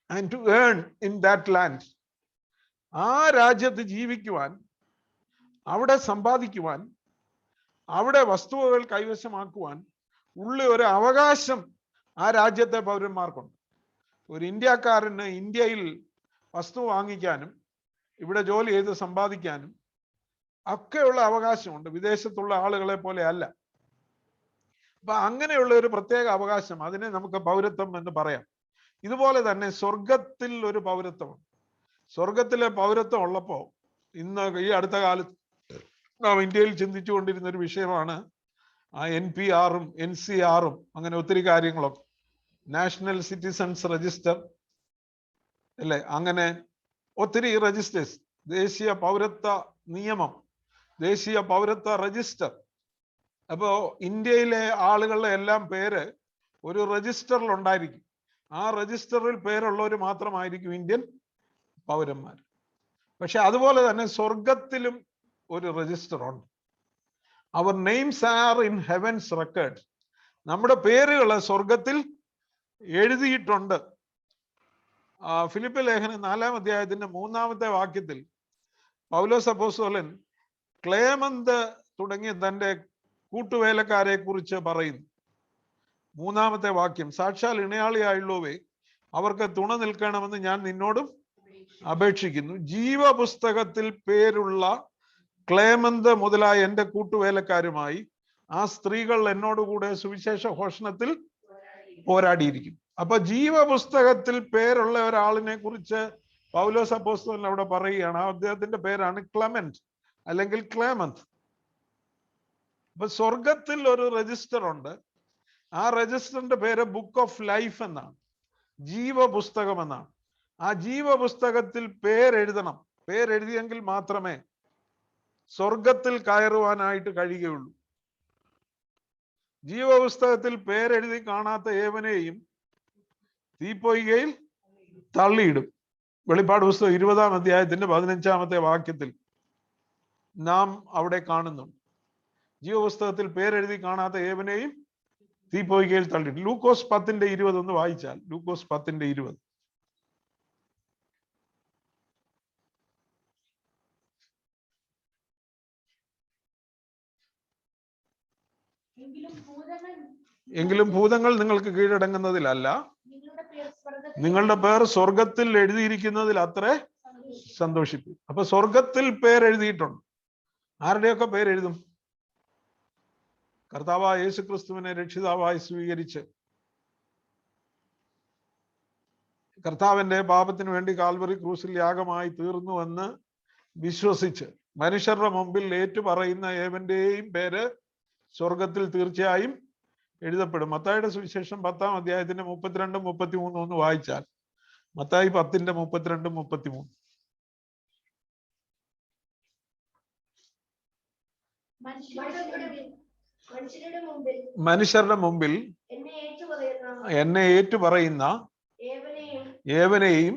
and to earn in that land. ആ രാജ്യത്ത് ജീവിക്കുവാൻ, അവിടെ സമ്പാദിക്കുവാൻ, അവിടെ വസ്തുവകൾ കൈവശമാക്കുവാൻ ഉള്ള ഒരു അവകാശം ആ രാജ്യത്തെ പൗരന്മാർക്കുണ്ട്. ഒരു ഇന്ത്യക്കാരന് ഇന്ത്യയിൽ വസ്തു വാങ്ങിക്കാനും ഇവിടെ ജോലി ചെയ്ത് സമ്പാദിക്കാനും ഒക്കെയുള്ള അവകാശമുണ്ട്. വിദേശത്തുള്ള ആളുകളെ പോലെ അല്ല. അപ്പൊ അങ്ങനെയുള്ള ഒരു പ്രത്യേക അവകാശം, അതിനെ നമുക്ക് പൗരത്വം എന്ന് പറയാം. ഇതുപോലെ തന്നെ സ്വർഗത്തിൽ ഒരു പൗരത്വമുണ്ട്. സ്വർഗത്തിലെ പൗരത്വം ഉള്ളപ്പോ ഇന്ന് ഈ അടുത്ത കാലത്ത് നാം ഇന്ത്യയിൽ ചിന്തിച്ചു കൊണ്ടിരുന്ന ഒരു വിഷയമാണ് NPR-ഉം NCR-ഉം അങ്ങനെ ഒത്തിരി കാര്യങ്ങളൊക്കെ. നാഷണൽ സിറ്റിസൺസ് രജിസ്റ്റർ അല്ലേ, അങ്ങനെ ഒത്തിരി രജിസ്റ്റേഴ്സ്, ദേശീയ പൗരത്വ നിയമം, ദേശീയ പൗരത്വ രജിസ്റ്റർ. അപ്പോ ഇന്ത്യയിലെ ആളുകളുടെ എല്ലാം പേര് ഒരു രജിസ്റ്ററിൽ ഉണ്ടായിരിക്കും. ആ രജിസ്റ്ററിൽ പേരുള്ളവർ മാത്രമായിരിക്കും ഇന്ത്യൻ പൗരന്മാർ. പക്ഷെ അതുപോലെ തന്നെ സ്വർഗത്തിലും ഒരു രജിസ്റ്റർ ഉണ്ട്. Our names are in heaven's record. നമ്മുടെ പേരുകൾ സ്വർഗത്തിൽ എഴുതിയിട്ടുണ്ട്. ഫിലിപ്പ് ലേഖനം 4-ാം അധ്യായത്തിന്റെ 3-ാമത്തെ വാക്യത്തിൽ പൗലോസ് അപ്പോസ്തലൻ ക്ലേമന്ത് തുടങ്ങിയ തന്റെ കൂട്ടുവേലക്കാരെ കുറിച്ച് പറയുന്നു. 3-ാമത്തെ വാക്യം, സാക്ഷാൽ ഇണയാളിയായുള്ളവേ അവർക്ക് തുണ നിൽക്കണമെന്ന് ഞാൻ നിന്നോടും അപേക്ഷിക്കുന്നു. ജീവപുസ്തകത്തിൽ പേരുള്ള ക്ലേമന്ത് മുതലായ എന്റെ കൂട്ടുവേലക്കാരുമായി ആ സ്ത്രീകൾ എന്നോടുകൂടെ സുവിശേഷ ഘോഷണത്തിൽ പോരാടിയിരിക്കും. അപ്പൊ ജീവപുസ്തകത്തിൽ പേരുള്ള ഒരാളിനെ കുറിച്ച് പൗലോസ് അപ്പോസ്തലൻ അവിടെ പറയുകയാണ്. അദ്ദേഹത്തിന്റെ പേരാണ് ക്ലെമന്റ് അല്ലെങ്കിൽ ക്ലേമന്ത്. അപ്പൊ സ്വർഗത്തിൽ ഒരു രജിസ്റ്റർ ഉണ്ട്. ആ രജിസ്റ്ററിന്റെ പേര് ബുക്ക് ഓഫ് ലൈഫ് എന്നാണ്, ജീവപുസ്തകം എന്നാണ്. ആ ജീവപുസ്തകത്തിൽ പേരെഴുതണം. പേരെഴുതിയെങ്കിൽ മാത്രമേ സ്വർഗത്തിൽ കയറുവാനായിട്ട് കഴിയുകയുള്ളൂ. ജീവപുസ്തകത്തിൽ പേരെഴുതി കാണാത്ത ഏവനെയും തീപ്പൊയ്കയിൽ തള്ളിയിടും. വെളിപ്പാട് പുസ്തകം 20-ാം അധ്യായത്തിന്റെ 15-ാമത്തെ വാക്യത്തിൽ നാം അവിടെ കാണുന്നുണ്ട്. ജീവപുസ്തകത്തിൽ പേരെഴുതി കാണാത്ത ഏവനെയും തീപ്പൊയ്കയിൽ തള്ളിയിടും. ലൂക്കോസ് 10:20 ഒന്ന് വായിച്ചാൽ, ലൂക്കോസ് 10:20. എങ്കിലും ഭൂതങ്ങൾ നിങ്ങൾക്ക് കീഴടങ്ങുന്നതിലല്ല, നിങ്ങളുടെ പേർ സ്വർഗത്തിൽ എഴുതിയിരിക്കുന്നതിൽ അത്രേ സന്തോഷിക്കും. അപ്പൊ സ്വർഗത്തിൽ പേരെഴുതിയിട്ടുണ്ട്. ആരുടെയൊക്കെ പേരെഴുതും? കർത്താവായ യേശു ക്രിസ്തുവിനെ രക്ഷിതാവായി സ്വീകരിച്ച് കർത്താവിന്റെ പാപത്തിന് വേണ്ടി കാൽവറി ക്രൂസിൽ യാഗമായി തീർന്നുവെന്ന് വിശ്വസിച്ച് മനുഷ്യരുടെ മുമ്പിൽ ഏറ്റുപറയുന്ന ഏവന്റെയും പേര് സ്വർഗത്തിൽ തീർച്ചയായും എഴുതപ്പെടും. മത്തായിയുടെ സുവിശേഷം 10-ാം അധ്യായത്തിന്റെ 32-33 ഒന്ന് വായിച്ചാൽ, മത്തായി 10:32-33. മനുഷ്യരുടെ മുമ്പിൽ എന്നെ ഏറ്റുപറയുന്ന ഏവനെയും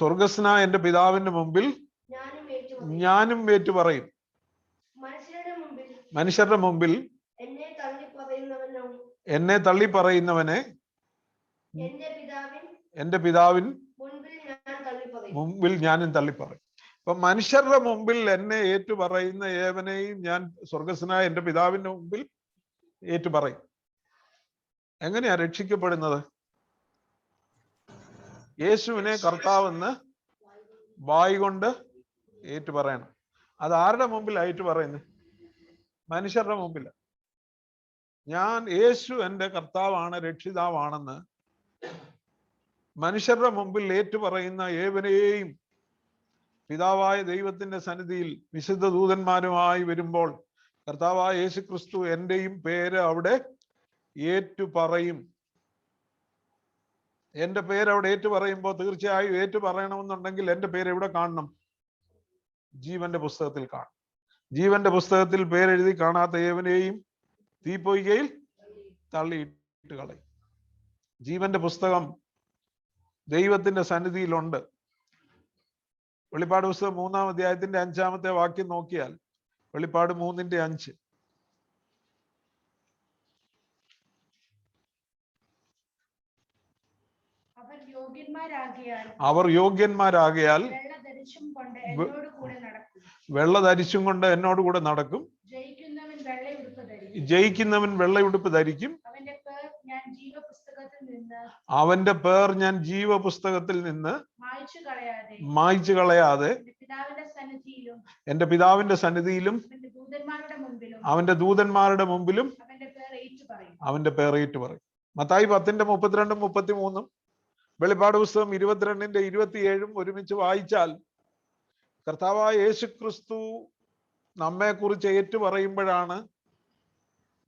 സ്വർഗസ്നായ എന്റെ പിതാവിന്റെ മുമ്പിൽ ഞാനും ഏറ്റുപറയും. മനുഷ്യരുടെ മുമ്പിൽ എന്നെ തള്ളി പറയുന്നവനെ എന്റെ പിതാവിൻ മുമ്പിൽ ഞാനും തള്ളിപ്പറയും. അപ്പൊ മനുഷ്യരുടെ മുമ്പിൽ എന്നെ ഏറ്റുപറയുന്ന ഏവനെയും ഞാൻ സ്വർഗസ്വനായ എന്റെ പിതാവിന്റെ മുമ്പിൽ ഏറ്റുപറയും. എങ്ങനെയാ രക്ഷിക്കപ്പെടുന്നത്? യേശുവിനെ കർത്താവെന്ന് വായ് കൊണ്ട് ഏറ്റുപറയണം. അത് ആരുടെ മുമ്പിൽ ഏറ്റുപറയുന്നത്? മനുഷ്യരുടെ മുമ്പിൽ. ഞാൻ യേശു എന്റെ കർത്താവാണ്, രക്ഷിതാവാണെന്ന് മനുഷ്യരുടെ മുമ്പിൽ ഏറ്റുപറയുന്ന ഏവനെയും പിതാവായ ദൈവത്തിന്റെ സന്നിധിയിൽ വിശുദ്ധ ദൂതന്മാരുമായി വരുമ്പോൾ കർത്താവായ യേശു ക്രിസ്തു എന്റെയും പേര് അവിടെ ഏറ്റുപറയും. എന്റെ പേര് അവിടെ ഏറ്റുപറയുമ്പോൾ തീർച്ചയായും ഏറ്റുപറയണമെന്നുണ്ടെങ്കിൽ എന്റെ പേര് എവിടെ കാണണം? ജീവന്റെ പുസ്തകത്തിൽ കാണും. ജീവന്റെ പുസ്തകത്തിൽ പേരെഴുതി കാണാത്ത ഏവനെയും തീപ്പൊയ്കയിൽ തള്ളിയിട്ട് കളയും. ജീവന്റെ പുസ്തകം ദൈവത്തിന്റെ സന്നിധിയിലുണ്ട്. വെളിപ്പാട് പുസ്തകം 3-ാം അധ്യായത്തിന്റെ 5-ാമത്തെ വാക്യം നോക്കിയാൽ വെളിപ്പാട് 3:5 അവർ യോഗ്യന്മാരാകയാൽ വെള്ള ധരിച്ചും കൊണ്ട് എന്നോടുകൂടെ നടക്കും. ജയിക്കുന്നവൻ വെള്ളയുടുപ്പ് ധരിക്കും. അവന്റെ പേർ ഞാൻ ജീവപുസ്തകത്തിൽ നിന്ന് മായ്ച്ചു കളയാതെ എന്റെ പിതാവിന്റെ സന്നിധിയിലും അവന്റെ ദൂതന്മാരുടെ മുമ്പിലും അവന്റെ പേർ ഏറ്റുപറയും. മത്തായി 10:32-33 വെളിപ്പാട് പുസ്തകം 22:27 ഒരുമിച്ച് വായിച്ചാൽ കർത്താവായ യേശു ക്രിസ്തു നമ്മെ കുറിച്ച് ഏറ്റുപറയുമ്പോഴാണ്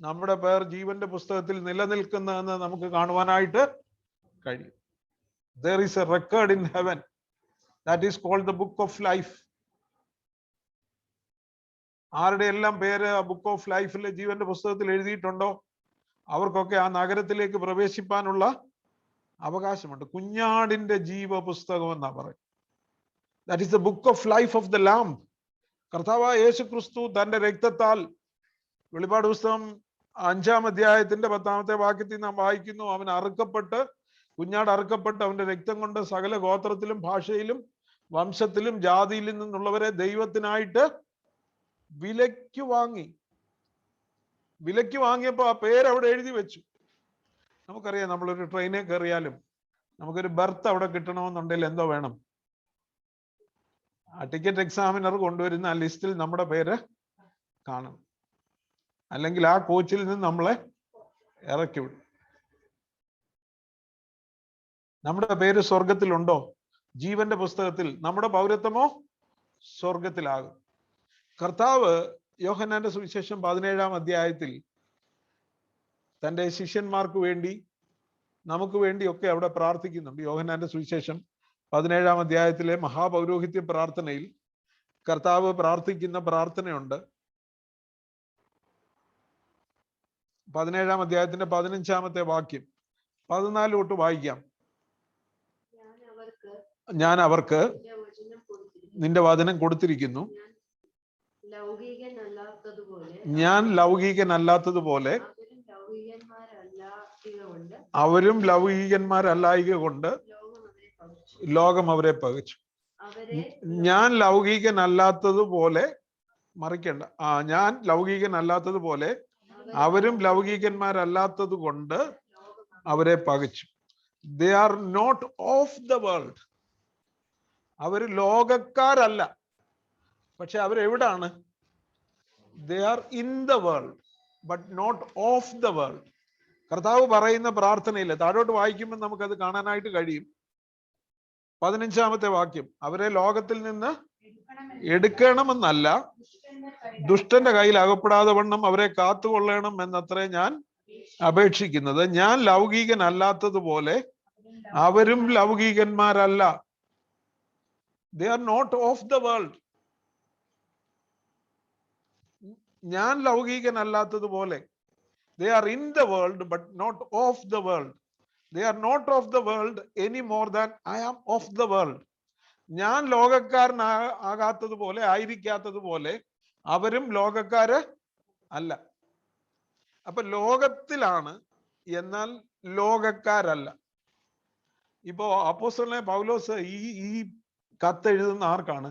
നമ്മുടെ പേർ ജീവന്റെ പുസ്തകത്തിൽ നിലനിൽക്കുന്നതെന്ന് നമുക്ക് കാണുവാനായിട്ട് കഴിയും. There is a record in heaven that is called the book of life. ആരുടെ എല്ലാം പേര് ആ ബുക്ക് ഓഫ് ലൈഫിലെ ജീവന്റെ പുസ്തകത്തിൽ എഴുതിയിട്ടുണ്ടോ അവർക്കൊക്കെ ആ നഗരത്തിലേക്ക് പ്രവേശിപ്പാനുള്ള അവകാശമുണ്ട്. കുഞ്ഞാടിന്റെ ജീവപുസ്തകം എന്നാ പറയും. That is the book of life of the Lamb. കർത്താവായ യേശു ക്രിസ്തു തന്റെ രക്തത്താൽ വെളിപ്പാട് പുസ്തകം 5-ാം അധ്യായത്തിന്റെ 10-ാമത്തെ വാക്യത്തിൽ നാം വായിക്കുന്നു, അവൻ അറുക്കപ്പെട്ട്, കുഞ്ഞാട് അറുക്കപ്പെട്ട് അവന്റെ രക്തം കൊണ്ട് സകല ഗോത്രത്തിലും ഭാഷയിലും വംശത്തിലും ജാതിയിലും നിന്നുള്ളവരെ ദൈവത്തിനായിട്ട് വിലയ്ക്ക് വാങ്ങി. വിലയ്ക്ക് വാങ്ങിയപ്പോ ആ പേര് അവിടെ എഴുതി വെച്ചു. നമുക്കറിയാം, നമ്മളൊരു ട്രെയിനിൽ കയറിയാലും നമുക്കൊരു ബർത്ത് അവിടെ കിട്ടണമെന്നുണ്ടെങ്കിൽ എന്തോ വേണം? ആ ടിക്കറ്റ് എക്സാമിനർ കൊണ്ടുവരുന്ന ആ ലിസ്റ്റിൽ നമ്മുടെ പേര് കാണണം, അല്ലെങ്കിൽ ആ കോച്ചിൽ നിന്ന് നമ്മളെ ഇറക്കി വിടും. നമ്മുടെ പേര് സ്വർഗത്തിലുണ്ടോ? ജീവന്റെ പുസ്തകത്തിൽ. നമ്മുടെ പൗരത്വമോ സ്വർഗത്തിലാകും. കർത്താവ് യോഹന്നാന്റെ സുവിശേഷം 17-ാം അധ്യായത്തിൽ തന്റെ ശിഷ്യന്മാർക്ക് വേണ്ടി, നമുക്ക് വേണ്ടിയൊക്കെ അവിടെ പ്രാർത്ഥിക്കുന്നുണ്ട്. യോഹന്നാന്റെ സുവിശേഷം 17-ാം അധ്യായത്തിലെ മഹാപൗരോഹിത്യ പ്രാർത്ഥനയിൽ കർത്താവ് പ്രാർത്ഥിക്കുന്ന പ്രാർത്ഥനയുണ്ട്. 17-ാം അധ്യായത്തിന്റെ 15-ാമത്തെ വാക്യം 14 തൊട്ട് വായിക്കാം. ഞാൻ അവർക്ക് നിന്റെ വചനം കൊടുത്തിരിക്കുന്നു, ഞാൻ ലൗകികനല്ലാത്തതുപോലെ അവരും ലൗകികന്മാരല്ലായിക കൊണ്ട് ലോകം അവരെ പകച്ചു. ഞാൻ ലൗകികനല്ലാത്തതുപോലെ, മറിക്കണ്ട, ഞാൻ ലൗകികനല്ലാത്തതുപോലെ അവരും ലൗകികന്മാരല്ലാത്തത് കൊണ്ട് അവരെ പകച്ചു. They are not of the world. അവർ ലോകക്കാരല്ല, പക്ഷെ അവരെവിടാണ്? They are in the world but not of the world. കർത്താവ് പറയുന്ന പ്രാർത്ഥനയില്ല, താഴോട്ട് വായിക്കുമ്പോൾ നമുക്കത് കാണാനായിട്ട് കഴിയും. 15-ാമത്തെ വാക്യം, അവരെ ലോകത്തിൽ നിന്ന് എടുക്കണമെന്നല്ല, ദുഷ്ടന്റെ കയ്യിൽ അകപ്പെടാതെ വണ്ണം അവരെ കാത്തുകൊള്ളണം എന്നത്രേ ഞാൻ അപേക്ഷിക്കുന്നത്. ഞാൻ ലൗകികനല്ലാത്തതുപോലെ അവരും ലൗകികന്മാരല്ല. They are not of the world. ഞാൻ ലൗകികനല്ലാത്തതുപോലെ, they are in the world but not of the world. They are not of the world any more than I am of the world. ഞാൻ ലോകക്കാരനാകാത്തതുപോലെ, ആയിരിക്കാത്തതുപോലെ അവരും ലോകക്കാര് അല്ല. അപ്പൊ ലോകത്തിലാണ്, എന്നാൽ ലോകക്കാരല്ല. ഇപ്പോ അപ്പോസ്തലനായ പൗലോസ് ഈ കത്തെഴുതുന്ന ആർക്കാണ്?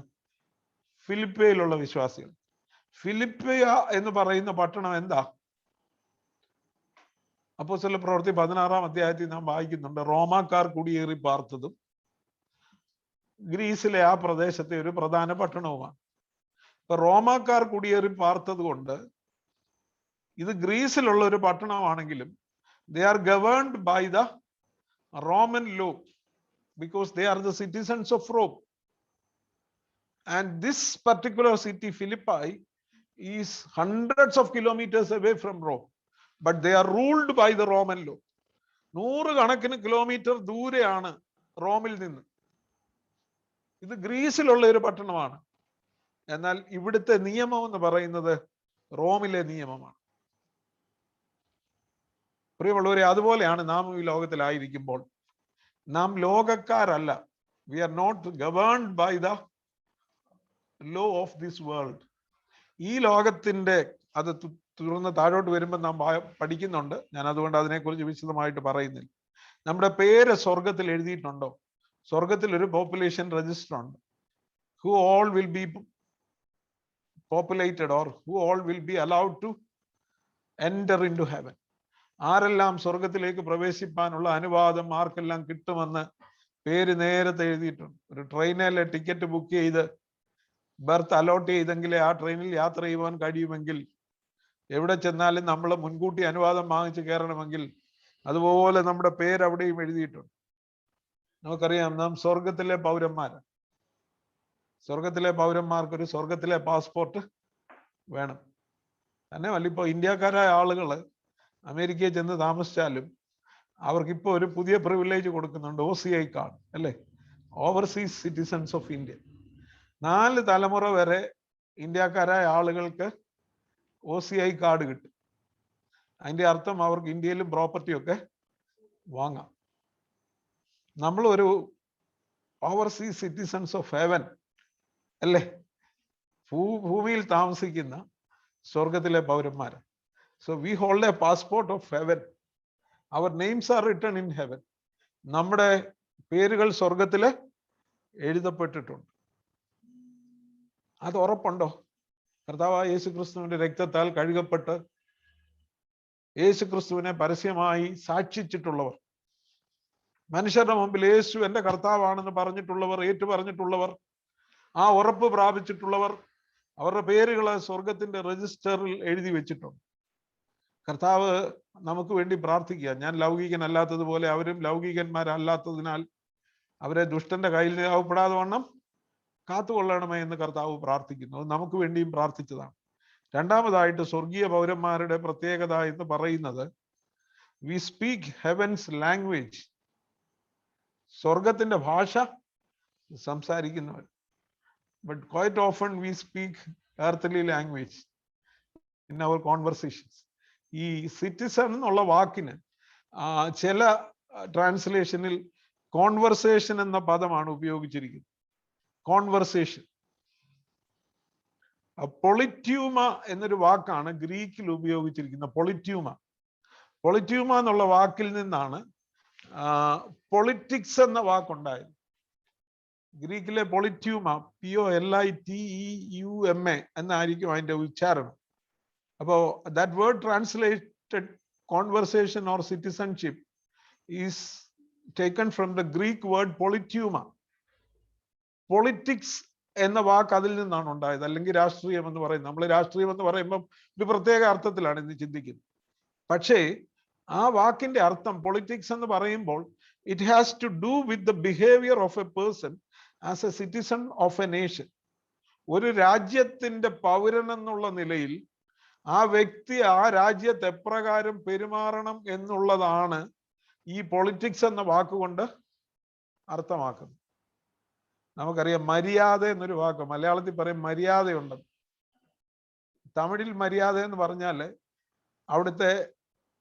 ഫിലിപ്പിയയിലുള്ള വിശ്വാസികൾ. ഫിലിപ്പിയ എന്ന് പറയുന്ന പട്ടണം എന്താ? അപ്പോസ്തല പ്രവൃത്തി 16-ാം അധ്യായത്തിൽ നാം വായിക്കുന്നുണ്ട്, റോമാക്കാർ കുടിയേറി പാർത്തതും ഗ്രീസിലെ ആ പ്രദേശത്തെ ഒരു പ്രധാന പട്ടണവുമാണ്. ഇപ്പൊ റോമാക്കാർ കുടിയേറി പാർത്തത് കൊണ്ട് ഇത് ഗ്രീസിലുള്ള ഒരു പട്ടണമാണെങ്കിലും they are governed by the Roman law because they are the citizens of Rome. And this particular city, Philippi, is hundreds of kilometers away from Rome, but they are ruled by the Roman law. 100 കണക്കിന് kilometre ദൂരെയാണ് റോമിൽ നിന്ന്. ഇത് ഗ്രീസിലുള്ള ഒരു പട്ടണമാണ്. എന്നാൽ ഇവിടുത്തെ നിയമം എന്ന് പറയുന്നത് റോമിലെ നിയമമാണ്. പ്രിയമുള്ളവരെ, അതുപോലെയാണ് നാം ഈ ലോകത്തിലായിരിക്കുമ്പോൾ നാം ലോകക്കാരല്ല. We are not governed by the law of this world. ഈ ലോകത്തിന്റെ അത് തുറന്ന് താഴോട്ട് വരുമ്പോൾ നാം പഠിക്കുന്നുണ്ട്. ഞാൻ അതുകൊണ്ട് അതിനെക്കുറിച്ച് വിശദമായിട്ട് പറയുന്നില്ല. നമ്മുടെ പേര് സ്വർഗത്തിൽ എഴുതിയിട്ടുണ്ടോ? സ്വർഗത്തിൽ ഒരു പോപ്പുലേഷൻ രജിസ്റ്റർ ഉണ്ട്. Who all will be populated or who all will be allowed to enter into heaven. ആരെല്ലാം സ്വർഗത്തിലേക്ക് പ്രവേശിപ്പാനുള്ള അനുവാദം ആർക്കെല്ലാം കിട്ടുമെന്ന് പേര് നേരത്തെ എഴുതിയിട്ടുണ്ട്. ഒരു ട്രെയിനിലെ ടിക്കറ്റ് ബുക്ക് ചെയ്ത് ബർത്ത് അലോട്ട് ചെയ്തെങ്കിലേ ആ ട്രെയിനിൽ യാത്ര ചെയ്യുവാൻ കഴിയുമെങ്കിൽ, എവിടെ ചെന്നാലും നമ്മൾ മുൻകൂട്ടി അനുവാദം വാങ്ങിച്ച് കയറണമെങ്കിൽ അതുപോലെ നമ്മുടെ പേര് അവിടെയും എഴുതിയിട്ടുണ്ട്. നമുക്കറിയാം, നാം സ്വർഗത്തിലെ പൗരന്മാരാണ്. സ്വർഗത്തിലെ പൗരന്മാർക്ക് ഒരു സ്വർഗത്തിലെ പാസ്പോർട്ട് വേണം. തന്നെയല്ല, ഇപ്പോൾ ഇന്ത്യക്കാരായ ആളുകൾ അമേരിക്കയിൽ ചെന്ന് താമസിച്ചാലും അവർക്കിപ്പോൾ ഒരു പുതിയ പ്രിവിലേജ് കൊടുക്കുന്നുണ്ട്, OCI കാർഡ്, അല്ലേ? Overseas citizens of India. 4 തലമുറ വരെ ഇന്ത്യക്കാരായ ആളുകൾക്ക് OCI കാർഡ് കിട്ടും. അതിന്റെ അർത്ഥം അവർക്ക് ഇന്ത്യയിലും പ്രോപ്പർട്ടി ഒക്കെ വാങ്ങാം. നമ്മളൊരു ഓവർസീസ് സിറ്റിസൺസ് ഓഫ് ഹെവൻ, അല്ലേ? ഭൂമിയിൽ താമസിക്കുന്ന സ്വർഗത്തിലെ പൗരന്മാര്. So we hold a passport of heaven. Our names are written in heaven. നമ്മുടെ പേരുകൾ സ്വർഗത്തില് എഴുതപ്പെട്ടിട്ടുണ്ട്. അത് ഉറപ്പുണ്ടോ? കർത്താവായ യേശുക്രിസ്തുവിന്റെ രക്തത്താൽ കഴുകപ്പെട്ട് യേശുക്രിസ്തുവിനെ പരസ്യമായി സാക്ഷിച്ചിട്ടുള്ളവർ, മനുഷ്യരുടെ മുമ്പിൽ യേശു എന്റെ കർത്താവാണെന്ന് പറഞ്ഞിട്ടുള്ളവർ, ഏറ്റു പറഞ്ഞിട്ടുള്ളവർ, ആ ഉറപ്പ് പ്രാപിച്ചിട്ടുള്ളവർ, അവരുടെ പേരുകൾ സ്വർഗത്തിന്റെ രജിസ്റ്ററിൽ എഴുതി വെച്ചിട്ടുണ്ട്. കർത്താവ് നമുക്ക് വേണ്ടി പ്രാർത്ഥിക്കുക. ഞാൻ ലൗകികനല്ലാത്തതുപോലെ അവരും ലൗകികന്മാരല്ലാത്തതിനാൽ അവരെ ദുഷ്ടന്റെ കയ്യിൽ അകപ്പെടാതെ വണ്ണം കാത്തുകൊള്ളണമേ എന്ന് കർത്താവ് പ്രാർത്ഥിക്കുന്നു. അത് നമുക്ക് വേണ്ടിയും പ്രാർത്ഥിച്ചതാണ്. രണ്ടാമതായിട്ട്, സ്വർഗീയ പൗരന്മാരുടെ പ്രത്യേകത എന്ന് പറയുന്നത് വി സ്പീക്ക് ഹെവൻസ് ലാംഗ്വേജ്. സ്വർഗത്തിന്റെ ഭാഷ സംസാരിക്കുന്നവർ. But quite often we speak earthly language in our conversations. ഈ സിറ്റിസൺ എന്നുള്ള വാക്കിന് ചില ട്രാൻസ്ലേഷനിൽ കോൺവെർസേഷൻ എന്ന പദമാണ് ഉപയോഗിച്ചിരിക്കുന്നത്. കോൺവെർസേഷൻ. പൊളിറ്റ്യൂമ എന്നൊരു വാക്കാണ് ഗ്രീക്കിൽ ഉപയോഗിച്ചിരിക്കുന്നത്. പൊളിറ്റ്യൂമ എന്നുള്ള വാക്കിൽ നിന്നാണ് പൊളിറ്റിക്സ് എന്ന വാക്കുണ്ടായത്. ഗ്രീക്കിലെ പൊളിറ്റ്യൂമ POLITEUMA എന്നായിരിക്കും അതിന്റെ ഉച്ചാരണം. അപ്പോ that word translated conversation or citizenship is taken from the Greek word പൊളിറ്റ്യൂമ. പൊളിറ്റിക്സ് എന്ന വാക്ക് അതിൽ നിന്നാണ് ഉണ്ടായത്. അല്ലെങ്കിൽ രാഷ്ട്രീയം എന്ന് പറയുന്നത്. നമ്മൾ രാഷ്ട്രീയം എന്ന് പറയുമ്പം ഒരു പ്രത്യേക അർത്ഥത്തിലാണ് ഇന്ന് ചിന്തിക്കുന്നത്. പക്ഷേ ആ വാക്കിന്റെ അർത്ഥം പൊളിറ്റിക്സ് എന്ന് പറയുമ്പോൾ it has to do with the behaviour of a person as a citizen of a nation. ഒരു രാജ്യത്തിന്റെ പൗരൻ എന്നുള്ള നിലയിൽ ആ വ്യക്തി ആ രാജ്യത്ത് എപ്രകാരം പെരുമാറണം എന്നുള്ളതാണ് ഈ പൊളിറ്റിക്സ് എന്ന വാക്കുകൊണ്ട് അർത്ഥമാക്കുന്നത്. നമുക്കറിയാം, മര്യാദ എന്നൊരു വാക്ക് മലയാളത്തിൽ പറയും മര്യാദയുണ്ട്. തമിഴിൽ മര്യാദ എന്ന് പറഞ്ഞാൽ അവിടുത്തെ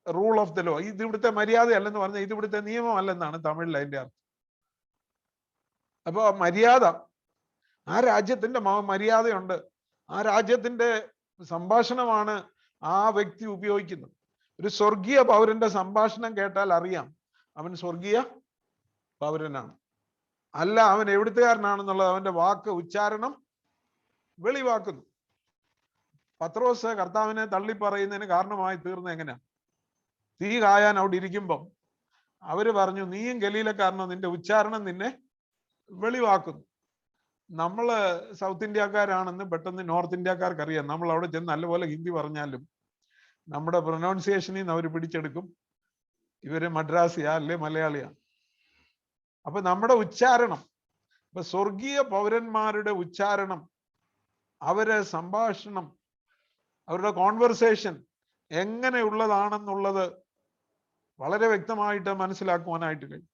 റൂൾ ഓഫ് ദ ലോ. ഇത് ഇവിടുത്തെ മര്യാദ അല്ലെന്ന് പറഞ്ഞാൽ ഇത് ഇവിടുത്തെ നിയമം അല്ലെന്നാണ് തമിഴിൽ അതിന്റെ അർത്ഥം. അപ്പൊ മര്യാദ, ആ രാജ്യത്തിന്റെ മര്യാദയുണ്ട്, ആ രാജ്യത്തിന്റെ സംഭാഷണമാണ് ആ വ്യക്തി ഉപയോഗിക്കുന്നത്. ഒരു സ്വർഗീയ പൗരന്റെ സംഭാഷണം കേട്ടാൽ അറിയാം അവൻ സ്വർഗീയ പൗരനാണ്. അല്ല അവൻ എവിടുത്തുകാരനാണെന്നുള്ളത് അവന്റെ വാക്ക് ഉച്ചാരണം വെളിവാക്കുന്നു. പത്രോസ് കർത്താവിനെ തള്ളി പറയുന്നതിന് കാരണമായി തീർന്ന എങ്ങനെയാ? തീ കായാൻ അവിടെ ഇരിക്കുമ്പം അവര് പറഞ്ഞു, നീയും ഗലീലക്കാരനോ, നിന്റെ ഉച്ചാരണം നിന്നെ വെളിവാക്കുന്നു. നമ്മള് സൗത്ത് ഇന്ത്യക്കാരാണെന്ന് പെട്ടെന്ന് നോർത്ത് ഇന്ത്യക്കാർക്ക് അറിയാം. നമ്മൾ അവിടെ ചെന്ന് നല്ലപോലെ ഹിന്ദി പറഞ്ഞാലും നമ്മുടെ പ്രൊനൗൺസിയേഷനിൽ നിന്ന് അവർ പിടിച്ചെടുക്കും ഇവര് മദ്രാസിയാ അല്ലെ മലയാളിയാ. അപ്പൊ നമ്മുടെ ഉച്ചാരണം, ഇപ്പൊ സ്വർഗീയ പൗരന്മാരുടെ ഉച്ചാരണം, അവരെ സംഭാഷണം, അവരുടെ കോൺവെർസേഷൻ എങ്ങനെയുള്ളതാണെന്നുള്ളത് വളരെ വ്യക്തമായിട്ട് മനസ്സിലാക്കുവാനായിട്ട് കഴിയും.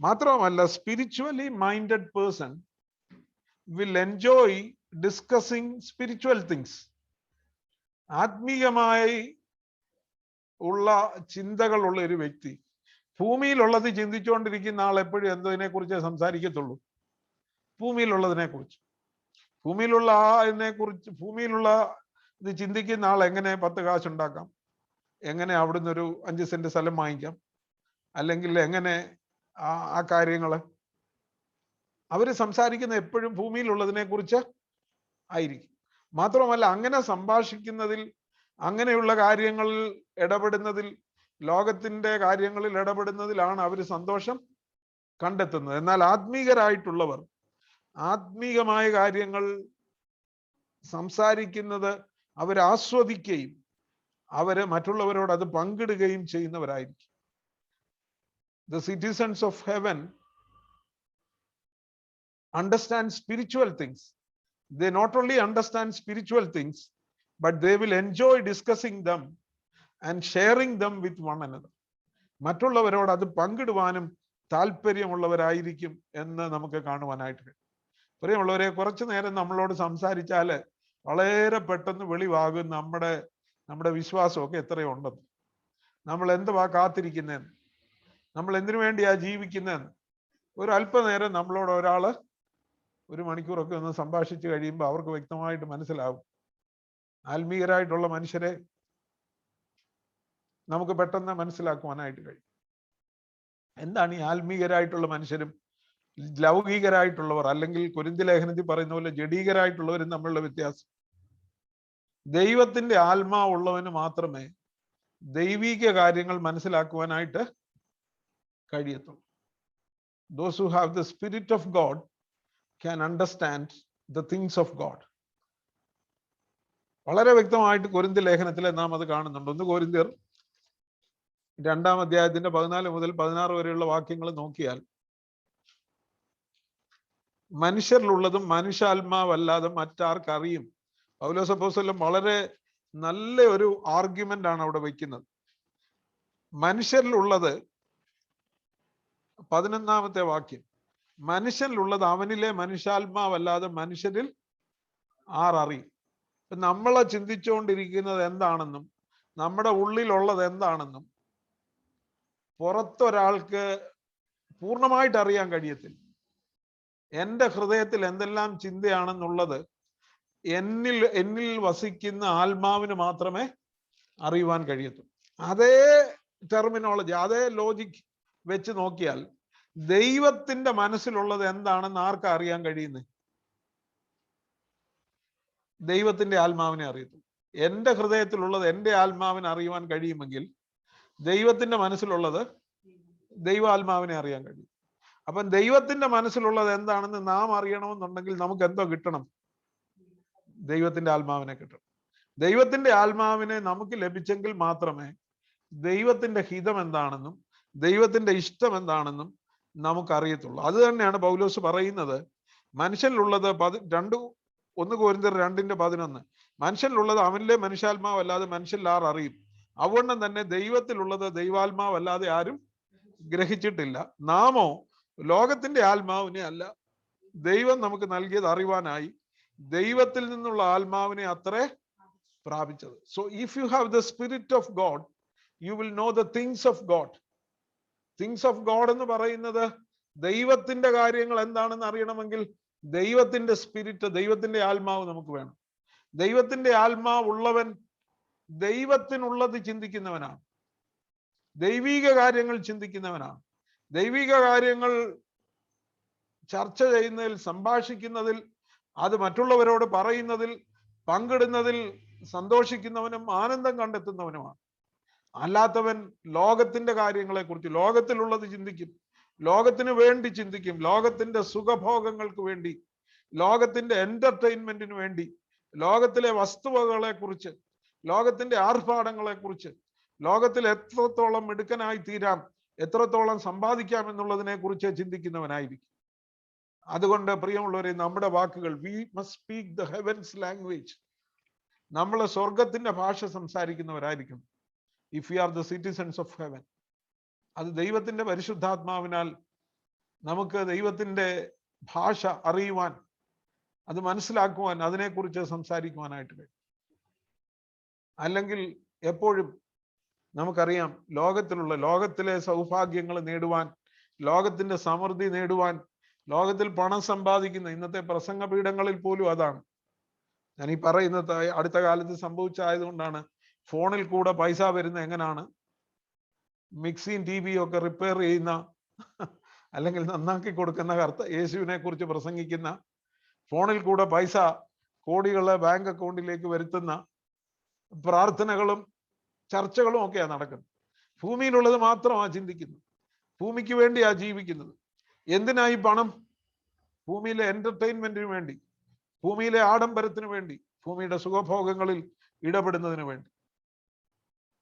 മാത്രമല്ല, spiritually minded person will enjoy discussing spiritual things. ആത്മീയമായി ഉള്ള ചിന്തകളുള്ള ഒരു വ്യക്തി, ഭൂമിയിലുള്ളത് ചിന്തിച്ചുകൊണ്ടിരിക്കുന്ന ആൾ എപ്പോഴും എന്തതിനെ കുറിച്ച് സംസാരിക്കത്തുള്ളൂ? ഭൂമിയിലുള്ളതിനെ കുറിച്ച്. ഭൂമിയിലുള്ള ഇത് ചിന്തിക്കുന്ന ആൾ എങ്ങനെ 10 കാശ് ഉണ്ടാക്കാം, എങ്ങനെ അവിടുന്ന് ഒരു 5 സെന്റ് സ്ഥലം വാങ്ങിക്കാം, അല്ലെങ്കിൽ എങ്ങനെ ആ കാര്യങ്ങള് അവര് സംസാരിക്കുന്ന എപ്പോഴും ഭൂമിയിലുള്ളതിനെ കുറിച്ച് ആയിരിക്കും. മാത്രമല്ല, അങ്ങനെ സംഭാഷിക്കുന്നതിൽ, അങ്ങനെയുള്ള കാര്യങ്ങളിൽ ഇടപെടുന്നതിൽ, ലോകത്തിന്റെ കാര്യങ്ങളിൽ ഇടപെടുന്നതിലാണ് അവർ സന്തോഷം കണ്ടെത്തുന്നത്. എന്നാൽ ആത്മീകരായിട്ടുള്ളവർ ആത്മീകമായ കാര്യങ്ങൾ സംസാരിക്കുന്നത് അവർ ആസ്വദിക്കുകയും അവര് മറ്റുള്ളവരോട് അത് പങ്കിടുകയും ചെയ്യുന്നവരായിരിക്കും. The citizens of heaven understand spiritual things. They not only understand spiritual things, but they will enjoy discussing them and sharing them with one another. മറ്റുള്ളവരോട് അത് പങ്കിടുവാനും താല്പര്യമുള്ളവരായിരിക്കും എന്ന് നമുക്ക് കാണുവാനായിട്ട് കഴിയും. പ്രിയമുള്ളവരെ, കുറച്ചു നേരം നമ്മളോട് സംസാരിച്ചാല് വളരെ പെട്ടെന്ന് വെളിവാകും നമ്മുടെ വിശ്വാസമൊക്കെ എത്രയുണ്ടെന്ന്, നമ്മൾ എന്തുവാ കാത്തിരിക്കുന്നതെന്ന്, നമ്മൾ എന്തിനു വേണ്ടിയാ ജീവിക്കുന്നതെന്ന്. ഒരു അല്പനേരം നമ്മളോട് ഒരാള് 1 മണിക്കൂറൊക്കെ ഒന്ന് സംഭാഷിച്ച് കഴിയുമ്പോൾ അവർക്ക് വ്യക്തമായിട്ട് മനസ്സിലാവും. ആത്മീയരായിട്ടുള്ള മനുഷ്യരെ നമുക്ക് പെട്ടെന്ന് മനസ്സിലാക്കുവാനായിട്ട് കഴിയും. എന്താണ് ഈ ആത്മീയരായിട്ടുള്ള മനുഷ്യരും ലൗകികരായിട്ടുള്ളവർ, അല്ലെങ്കിൽ കൊരിന്ത്യർ ലേഖനത്തിൽ പറയുന്ന പോലെ ജഡീകരായിട്ടുള്ളവരും തമ്മിലുള്ള വ്യത്യാസം? ദൈവത്തിന്റെ ആത്മാവുള്ളവന് മാത്രമേ ദൈവിക കാര്യങ്ങൾ മനസ്സിലാക്കുവാനായിട്ട് കഴിയത്തുള്ളൂ. Those who have the Spirit of God can understand the things of God. വളരെ വ്യക്തമായിട്ട് കൊരിന്ത്യർ ലേഖനത്തിൽ നാം അത് കാണുന്നുണ്ട്. 1 കൊരിന്ത്യർ 2-ാം അധ്യായത്തിന്റെ 14 മുതൽ 16 വരെയുള്ള വാക്യങ്ങൾ നോക്കിയാൽ, മനുഷ്യരിലുള്ളതും മനുഷ്യാത്മാവല്ലാതെ മറ്റാർക്കറിയും? പൗലോസ് അപ്പോസ്തലൻ വളരെ നല്ല ഒരു ആർഗ്യുമെന്റ് ആണ് അവിടെ വയ്ക്കുന്നത്. മനുഷ്യരിലുള്ളത്, 11-ാമത്തെ വാക്യം, മനുഷ്യനിലുള്ളത് അവനിലെ മനുഷ്യാത്മാവല്ലാതെ മനുഷ്യരിൽ ആരറിയും? നമ്മളെ ചിന്തിച്ചുകൊണ്ടിരിക്കുന്നത് എന്താണെന്നും നമ്മുടെ ഉള്ളിലുള്ളത് എന്താണെന്നും പുറത്തൊരാൾക്ക് പൂർണ്ണമായിട്ട് അറിയാൻ കഴിയത്തില്ല. എൻ്റെ ഹൃദയത്തിൽ എന്തെല്ലാം ചിന്തയാണെന്നുള്ളത് എന്നിൽ വസിക്കുന്ന ആത്മാവിന് മാത്രമേ അറിയുവാൻ കഴിയത്തുള്ളൂ. അതേ ടെർമിനോളജി, അതേ ലോജിക് വെച്ച് നോക്കിയാൽ ദൈവത്തിന്റെ മനസ്സിലുള്ളത് എന്താണെന്ന് ആർക്കാ അറിയാൻ കഴിയുന്നത്? ദൈവത്തിന്റെ ആത്മാവിനെ അറിയത്തുള്ളൂ. എൻ്റെ ഹൃദയത്തിലുള്ളത് എൻ്റെ ആത്മാവിനെ അറിയുവാൻ കഴിയുമെങ്കിൽ ദൈവത്തിന്റെ മനസ്സിലുള്ളത് ദൈവാത്മാവിനെ അറിയാൻ കഴിയും. അപ്പം ദൈവത്തിന്റെ മനസ്സിലുള്ളത് എന്താണെന്ന് നാം അറിയണമെന്നുണ്ടെങ്കിൽ നമുക്ക് എന്തോ കിട്ടണം? ദൈവത്തിന്റെ ആത്മാവിനെ കിട്ടണം. ദൈവത്തിന്റെ ആത്മാവിനെ നമുക്ക് ലഭിച്ചെങ്കിൽ മാത്രമേ ദൈവത്തിന്റെ ഹിതം എന്താണെന്നും ദൈവത്തിന്റെ ഇഷ്ടം എന്താണെന്നും നമുക്കറിയത്തുള്ളൂ. അത് തന്നെയാണ് പൗലോസ് പറയുന്നത്. മനുഷ്യനിലുള്ളത് 1 കൊരിന്ത്യർ 2:11, മനുഷ്യനിലുള്ളത് അവനിലെ മനുഷ്യാത്മാവല്ലാതെ മനുഷ്യരിൽ ആർ അറിയും? അതുകൊണ്ട് തന്നെ ദൈവത്തിലുള്ളത് ദൈവാത്മാവല്ലാതെ ആരും ഗ്രഹിച്ചിട്ടില്ല. നാമോ ലോകത്തിന്റെ ആത്മാവിനെ അല്ല, ദൈവം നമുക്ക് നൽകിയത് അറിവാനായി ദൈവത്തിൽ നിന്നുള്ള ആത്മാവിനെ അത്രേ പ്രാപിച്ചത്. So if you have the spirit of God, you will know the things of God. Things of God എന്ന് പറയുന്നത് ദൈവത്തിന്റെ കാര്യങ്ങൾ എന്താണെന്ന് അറിയണമെങ്കിൽ ദൈവത്തിന്റെ സ്പിരിറ്റ്, ദൈവത്തിന്റെ ആത്മാവ് നമുക്ക് വേണം. ദൈവത്തിന്റെ ആത്മാവ് ഉള്ളവൻ ദൈവത്തിനുള്ളത് ചിന്തിക്കുന്നവനാണ്, ദൈവിക കാര്യങ്ങൾ ചിന്തിക്കുന്നവനാണ്. ദൈവിക കാര്യങ്ങൾ ചർച്ച ചെയ്യുന്നതിൽ, സംഭാഷിക്കുന്നതിൽ, അത് മറ്റുള്ളവരോട് പറയുന്നതിൽ, പങ്കിടുന്നതിൽ സന്തോഷിക്കുന്നവനും ആനന്ദം കണ്ടെത്തുന്നവനുമാണ്. അല്ലാത്തവൻ ലോകത്തിന്റെ കാര്യങ്ങളെ കുറിച്ച്, ലോകത്തിലുള്ളത് ചിന്തിക്കും, ലോകത്തിന് വേണ്ടി ചിന്തിക്കും, ലോകത്തിന്റെ സുഖഭോഗങ്ങൾക്ക് വേണ്ടി, ലോകത്തിന്റെ എന്റർടൈൻമെന്റിന് വേണ്ടി, ലോകത്തിലെ വസ്തുവകളെ കുറിച്ച്, ലോകത്തിന്റെ ആർഭാടങ്ങളെ കുറിച്ച്, ലോകത്തിൽ എത്രത്തോളം മിടുക്കനായി തീരാം, എത്രത്തോളം സമ്പാദിക്കാം എന്നുള്ളതിനെ കുറിച്ച് ചിന്തിക്കുന്നവനായിരിക്കും. അതുകൊണ്ട് പ്രിയമുള്ളവരെ, നമ്മുടെ വാക്കുകൾ, we must speak the heaven's language. നമ്മൾ സ്വർഗത്തിന്റെ ഭാഷ സംസാരിക്കുന്നവരായിരിക്കും. If you are the citizens of heaven. അത് ദൈവത്തിന്റെ പരിശുദ്ധാത്മാവിനാൽ നമുക്ക് ദൈവത്തിന്റെ ഭാഷ അറിയുവാൻ, അത് മനസ്സിലാക്കുവാൻ, അതിനെക്കുറിച്ച് സംസാരിക്കുവാനായിട്ട് കഴിയും. അല്ലെങ്കിൽ എപ്പോഴും നമുക്കറിയാം, ലോകത്തിലെ സൗഭാഗ്യങ്ങൾ നേടുവാൻ, ലോകത്തിന്റെ സമൃദ്ധി നേടുവാൻ, ലോകത്തിൽ പണം സമ്പാദിക്കുന്ന ഇന്നത്തെ പ്രസംഗ പീഠങ്ങളിൽ പോലും അതാണ്. ഞാൻ ഈ പറയുന്നത് അടുത്ത കാലത്ത് സംഭവിച്ചായതുകൊണ്ടാണ്. ഫോണിൽ കൂടെ പൈസ വരുന്ന എങ്ങനെയാണ്? മിക്സിയും ടി വിയും ഒക്കെ റിപ്പയർ ചെയ്യുന്ന, അല്ലെങ്കിൽ നന്നാക്കി കൊടുക്കുന്ന യേശുവിനെ കുറിച്ച് പ്രസംഗിക്കുന്ന, ഫോണിൽ കൂടെ പൈസ കോടികളെ ബാങ്ക് അക്കൗണ്ടിലേക്ക് വരുത്തുന്ന പ്രാർത്ഥനകളും ചർച്ചകളും ഒക്കെയാണ് നടക്കുന്നത്. ഭൂമിയിലുള്ളത് മാത്രമാണ് ചിന്തിക്കുന്നത്, ഭൂമിക്ക് വേണ്ടിയാ ജീവിക്കുന്നത്. എന്തിനായി പണം? ഭൂമിയിലെ എന്റർടൈൻമെന്റിന് വേണ്ടി, ഭൂമിയിലെ ആഡംബരത്തിന് വേണ്ടി, ഭൂമിയുടെ സുഖഭോഗങ്ങളിൽ ഇടപെടുന്നതിന് വേണ്ടി.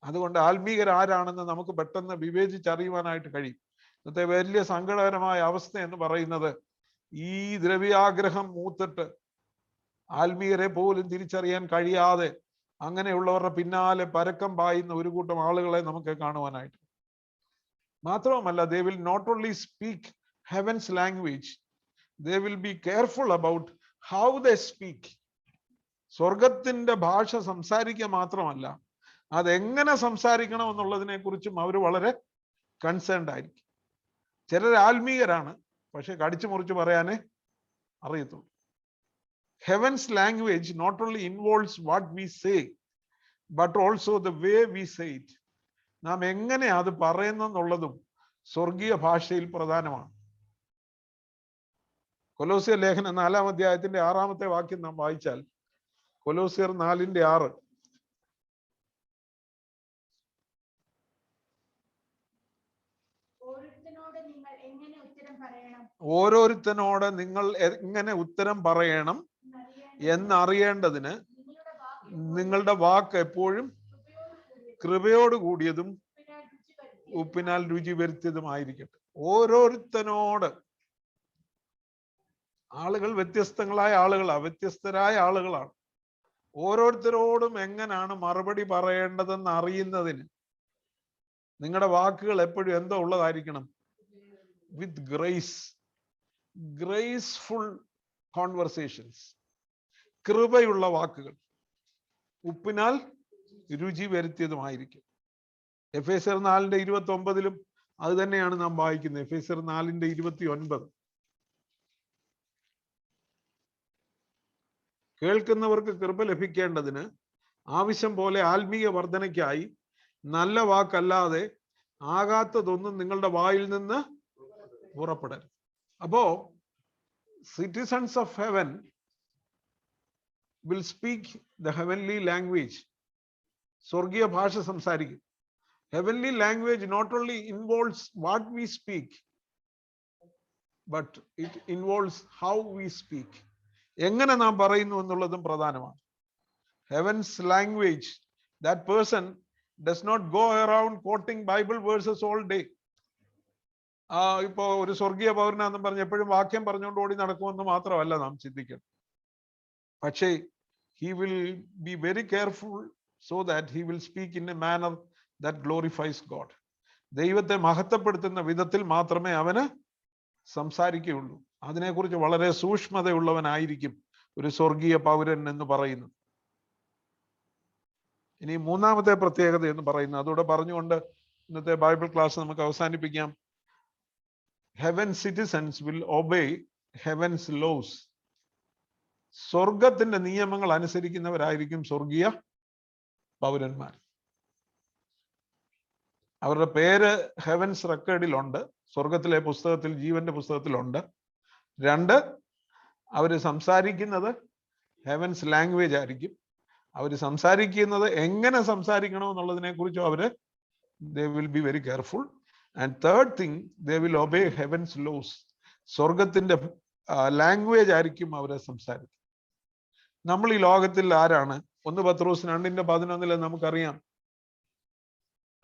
അതുകൊണ്ട് ആത്മീയരാരാണെന്ന് നമുക്ക് പെട്ടെന്ന് വിവേചിച്ചറിയുവാനായിട്ട് കഴിയും. ഇന്നത്തെ വലിയ സങ്കടകരമായ അവസ്ഥ എന്ന് പറയുന്നത്, ഈ ദ്രവ്യാഗ്രഹം മൂത്തിട്ട് ആത്മീയരെ പോലും തിരിച്ചറിയാൻ കഴിയാതെ അങ്ങനെയുള്ളവരുടെ പിന്നാലെ പരക്കം പായുന്ന ഒരു കൂട്ടം ആളുകളെ നമുക്ക് കാണുവാനായിട്ട്. മാത്രവുമല്ല, they will not only speak heaven's language, they will be careful about how they speak. സ്വർഗത്തിന്റെ ഭാഷ സംസാരിക്കുക മാത്രമല്ല, അതെങ്ങനെ സംസാരിക്കണം എന്നുള്ളതിനെ കുറിച്ചും അവർ വളരെ കൺസേൺഡ് ആയിരിക്കും. ചിലർ ആത്മീയരാണ്, പക്ഷെ കടിച്ചു മുറിച്ച് പറയാനേ അറിയത്തുള്ളൂ. Heaven's language not only involves what we say, but also the way we say it. നാം എങ്ങനെ അത് പറയുന്നെന്നുള്ളതും സ്വർഗീയ ഭാഷയിൽ പ്രധാനമാണ്. കൊലോസ്യർ ലേഖനം 4-ാം അധ്യായത്തിന്റെ 6-ാമത്തെ വാക്യം നാം വായിച്ചാൽ, കൊലോസ്യർ 4:6, ഓരോരുത്തനോട് നിങ്ങൾ എങ്ങനെ ഉത്തരം പറയണം എന്നറിയേണ്ടതിന് നിങ്ങളുടെ വാക്ക് എപ്പോഴും കൃപയോട് കൂടിയതും ഉപ്പിനാൽ രുചി വരുത്തിയതുമായിരിക്കട്ടെ. ഓരോരുത്തനോട്. ആളുകൾ വ്യത്യസ്തങ്ങളായ ആളുകളാണ്, വ്യത്യസ്തരായ ആളുകളാണ്. ഓരോരുത്തരോടും എങ്ങനെയാണ് മറുപടി പറയേണ്ടതെന്ന് അറിയുന്നതിന് നിങ്ങളുടെ വാക്കുകൾ എപ്പോഴും എന്തോ ഉള്ളതായിരിക്കണം? With grace, graceful conversations. കൃപയുള്ള വാക്കുകൾ, ഉപ്പിനാൽ രുചി വരുത്തിയതുമായിരിക്കും. എഫേസ്യർ 4:29 അത് തന്നെയാണ് നാം വായിക്കുന്നത്. എഫേസ്യർ 4:29. കേൾക്കുന്നവർക്ക് കൃപ ലഭിക്കേണ്ടതിന് ആവശ്യം പോലെ ആത്മീയ വർധനയ്ക്കായി നല്ല വാക്കല്ലാതെ ആകാത്തതൊന്നും നിങ്ങളുടെ വായിൽ നിന്ന് പുറപ്പെടരുത്. അപ്പോ citizens of heaven will speak the heavenly language. സ്വർഗീയ ഭാഷ സംസാരിക്കും. Heavenly language not only involves what we speak, but it involves how we speak. എങ്ങനെ നാം പറയുന്നു എന്നുള്ളതും പ്രധാനമാണ്. Heaven's language, that person does not go around quoting Bible verses all day. ഇപ്പോ ഒരു സ്വർഗീയ പൗരനാണെന്ന് പറഞ്ഞ് എപ്പോഴും വാക്യം പറഞ്ഞുകൊണ്ട് ഓടി നടക്കുമെന്ന് മാത്രമല്ല നാം ചിന്തിക്കണം. പക്ഷേ he will be very careful so that he will speak in a manner that glorifies God. ദൈവത്തെ മഹത്വപ്പെടുത്തുന്ന വിധത്തിൽ മാത്രമേ അവന് സംസാരിക്കുകയുള്ളൂ. അതിനെക്കുറിച്ച് വളരെ സൂക്ഷ്മതയുള്ളവനായിരിക്കും ഒരു സ്വർഗീയ പൗരൻ എന്ന് പറയുന്നത്. ഇനി 3-ാമത്തെ പ്രത്യേകത എന്ന് പറയുന്നത്, അതോടെ പറഞ്ഞുകൊണ്ട് ഇന്നത്തെ ബൈബിൾ ക്ലാസ് നമുക്ക് അവസാനിപ്പിക്കാം. Heaven citizens will obey heaven's laws. സ്വർഗത്തിന്റെ നിയമങ്ങൾ അനുസരിക്കുന്നവരായിരിക്കും സ്വർഗീയ പൗരന്മാർ. അവരുടെ പേര് ഹെവൻസ് റെക്കോർഡിലുണ്ട്, സ്വർഗത്തിലെ പുസ്തകത്തിൽ, ജീവന്റെ പുസ്തകത്തിലുണ്ട്. 2, അവര് സംസാരിക്കുന്നത് ഹെവൻസ് ലാംഗ്വേജ് ആയിരിക്കും. അവർ സംസാരിക്കുന്നത് എങ്ങനെ സംസാരിക്കണം എന്നുള്ളതിനെ കുറിച്ചും അവര് they will be very careful. And third thing, they will obey heaven's laws. സ്വർഗത്തിന്റെ ലാംഗ്വേജ് ആയിരിക്കും അവരെ സംസാരിക്കുന്നത്. നമ്മൾ ഈ ലോകത്തിൽ ആരാണ്? 1 പത്രോസ് 2:11 നമുക്കറിയാം,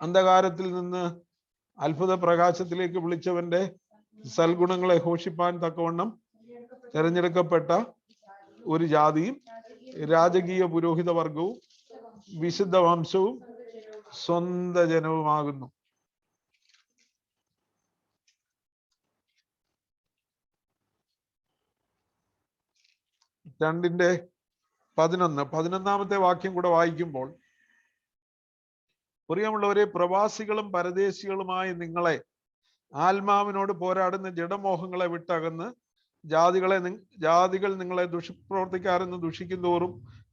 അന്ധകാരത്തിൽ നിന്ന് അത്ഭുത പ്രകാശത്തിലേക്ക് വിളിച്ചവന്റെ സൽഗുണങ്ങളെ ഘോഷിപ്പാൻ തക്കവണ്ണം തെരഞ്ഞെടുക്കപ്പെട്ട ഒരു ജാതിയും രാജകീയ പുരോഹിത വർഗവും വിശുദ്ധ വംശവും സ്വന്ത ജനവുമാകുന്നു. രണ്ടിന്റെ 11 വാക്യം കൂടെ വായിക്കുമ്പോൾ, പ്രിയമുള്ളവരെ, പ്രവാസികളും പരദേശികളുമായി നിങ്ങളെ ആത്മാവിനോട് പോരാടുന്ന ജഡമോഹങ്ങളെ വിട്ടകന്ന് ജാതികൾ നിങ്ങളെ ദുഷ്പ്രവർത്തിക്കാരെന്ന് ദുഷിക്കും തോറും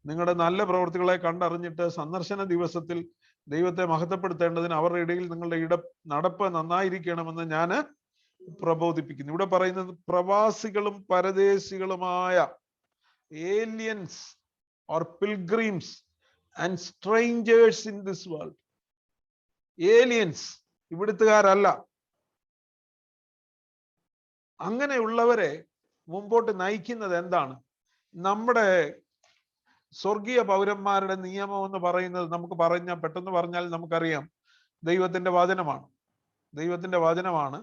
നിങ്ങളുടെ നല്ല പ്രവൃത്തികളെ കണ്ടറിഞ്ഞിട്ട് സന്ദർശന ദിവസത്തിൽ ദൈവത്തെ മഹത്വപ്പെടുത്തേണ്ടതിന് അവരുടെ ഇടയിൽ നിങ്ങളുടെ നടപ്പ് നന്നായിരിക്കണമെന്ന് ഞാൻ പ്രബോധിപ്പിക്കുന്നു. ഇവിടെ പറയുന്നത് പ്രവാസികളും പരദേശികളുമായ aliens or pilgrims and strangers in this world. aliens, ഇവിടുത്തുകാരല്ല. അങ്ങനെയുള്ളവരെ മുമ്പോട്ട് നയിക്കുന്നത് എന്താണ്? നമ്മുടെ സ്വർഗീയ പൗരന്മാരുടെ നിയമം എന്ന് പറയുന്നത് നമുക്ക് പെട്ടെന്ന് പറഞ്ഞാൽ നമുക്കറിയാം, ദൈവത്തിന്റെ വചനമാണ്. ദൈവത്തിന്റെ വചനമാണ്.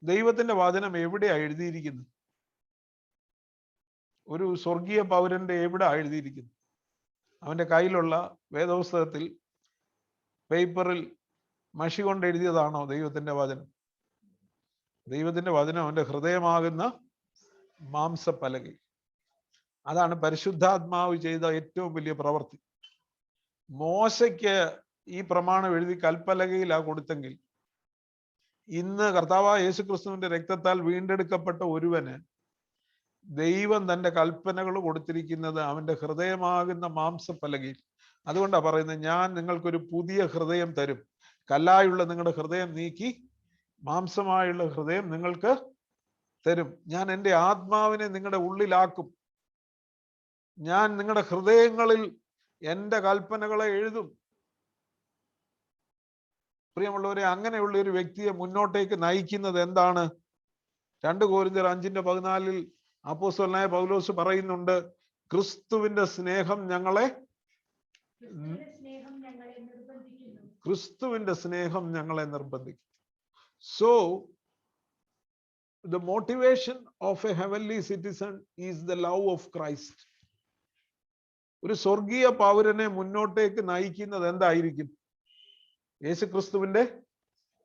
ദൈവത്തിന്റെ വചനം എവിടെയാണ് എഴുതിയിരിക്കുന്നത്? ഒരു സ്വർഗീയ പൗരന്റെ എവിടെ എഴുതിയിരിക്കുന്നു? അവന്റെ കയ്യിലുള്ള വേദപുസ്തകത്തിൽ പേപ്പറിൽ മഷി കൊണ്ട് എഴുതിയതാണോ ദൈവത്തിന്റെ വചനം? ദൈവത്തിന്റെ വചനം അവന്റെ ഹൃദയമാകുന്ന മാംസപ്പലകയിൽ. അതാണ് പരിശുദ്ധാത്മാവ് ചെയ്ത ഏറ്റവും വലിയ പ്രവൃത്തി. മോശയ്ക്ക് ഈ പ്രമാണം എഴുതി കൽപ്പലകയിലാ കൊടുത്തെങ്കിൽ, ഇന്ന് കർത്താവായ യേശുക്രിസ്തുവിന്റെ രക്തത്താൽ വീണ്ടെടുക്കപ്പെട്ട ഒരുവന് ദൈവം തന്റെ കൽപ്പനകൾ കൊടുത്തിരിക്കുന്നത് അവന്റെ ഹൃദയമാകുന്ന മാംസപ്പലകയിൽ. അതുകൊണ്ടാണ് പറയുന്നത്, ഞാൻ നിങ്ങൾക്കൊരു പുതിയ ഹൃദയം തരും, കല്ലായുള്ള നിങ്ങളുടെ ഹൃദയം നീക്കി മാംസമായുള്ള ഹൃദയം നിങ്ങൾക്ക് തരും. ഞാൻ എൻ്റെ ആത്മാവിനെ നിങ്ങളുടെ ഉള്ളിലാക്കും. ഞാൻ നിങ്ങളുടെ ഹൃദയങ്ങളിൽ എൻ്റെ കൽപ്പനകളെ എഴുതും. പ്രിയമുള്ളവരെ, അങ്ങനെയുള്ള ഒരു വ്യക്തിയെ മുന്നോട്ടേക്ക് നയിക്കുന്നത് എന്താണ്? 2 കൊരിന്ത്യർ 5:14 അപ്പോസ്തലനായ പൗലോസ് പറയുന്നുണ്ട്, ക്രിസ്തുവിന്റെ സ്നേഹം ഞങ്ങളെ നിർബന്ധിക്കും. So the motivation of a heavenly citizen is the love of Christ. ഒരു സ്വർഗീയ പൗരനെ മുന്നോട്ടേക്ക് നയിക്കുന്നത് എന്തായിരിക്കും? യേശുക്രിസ്തുവിന്റെ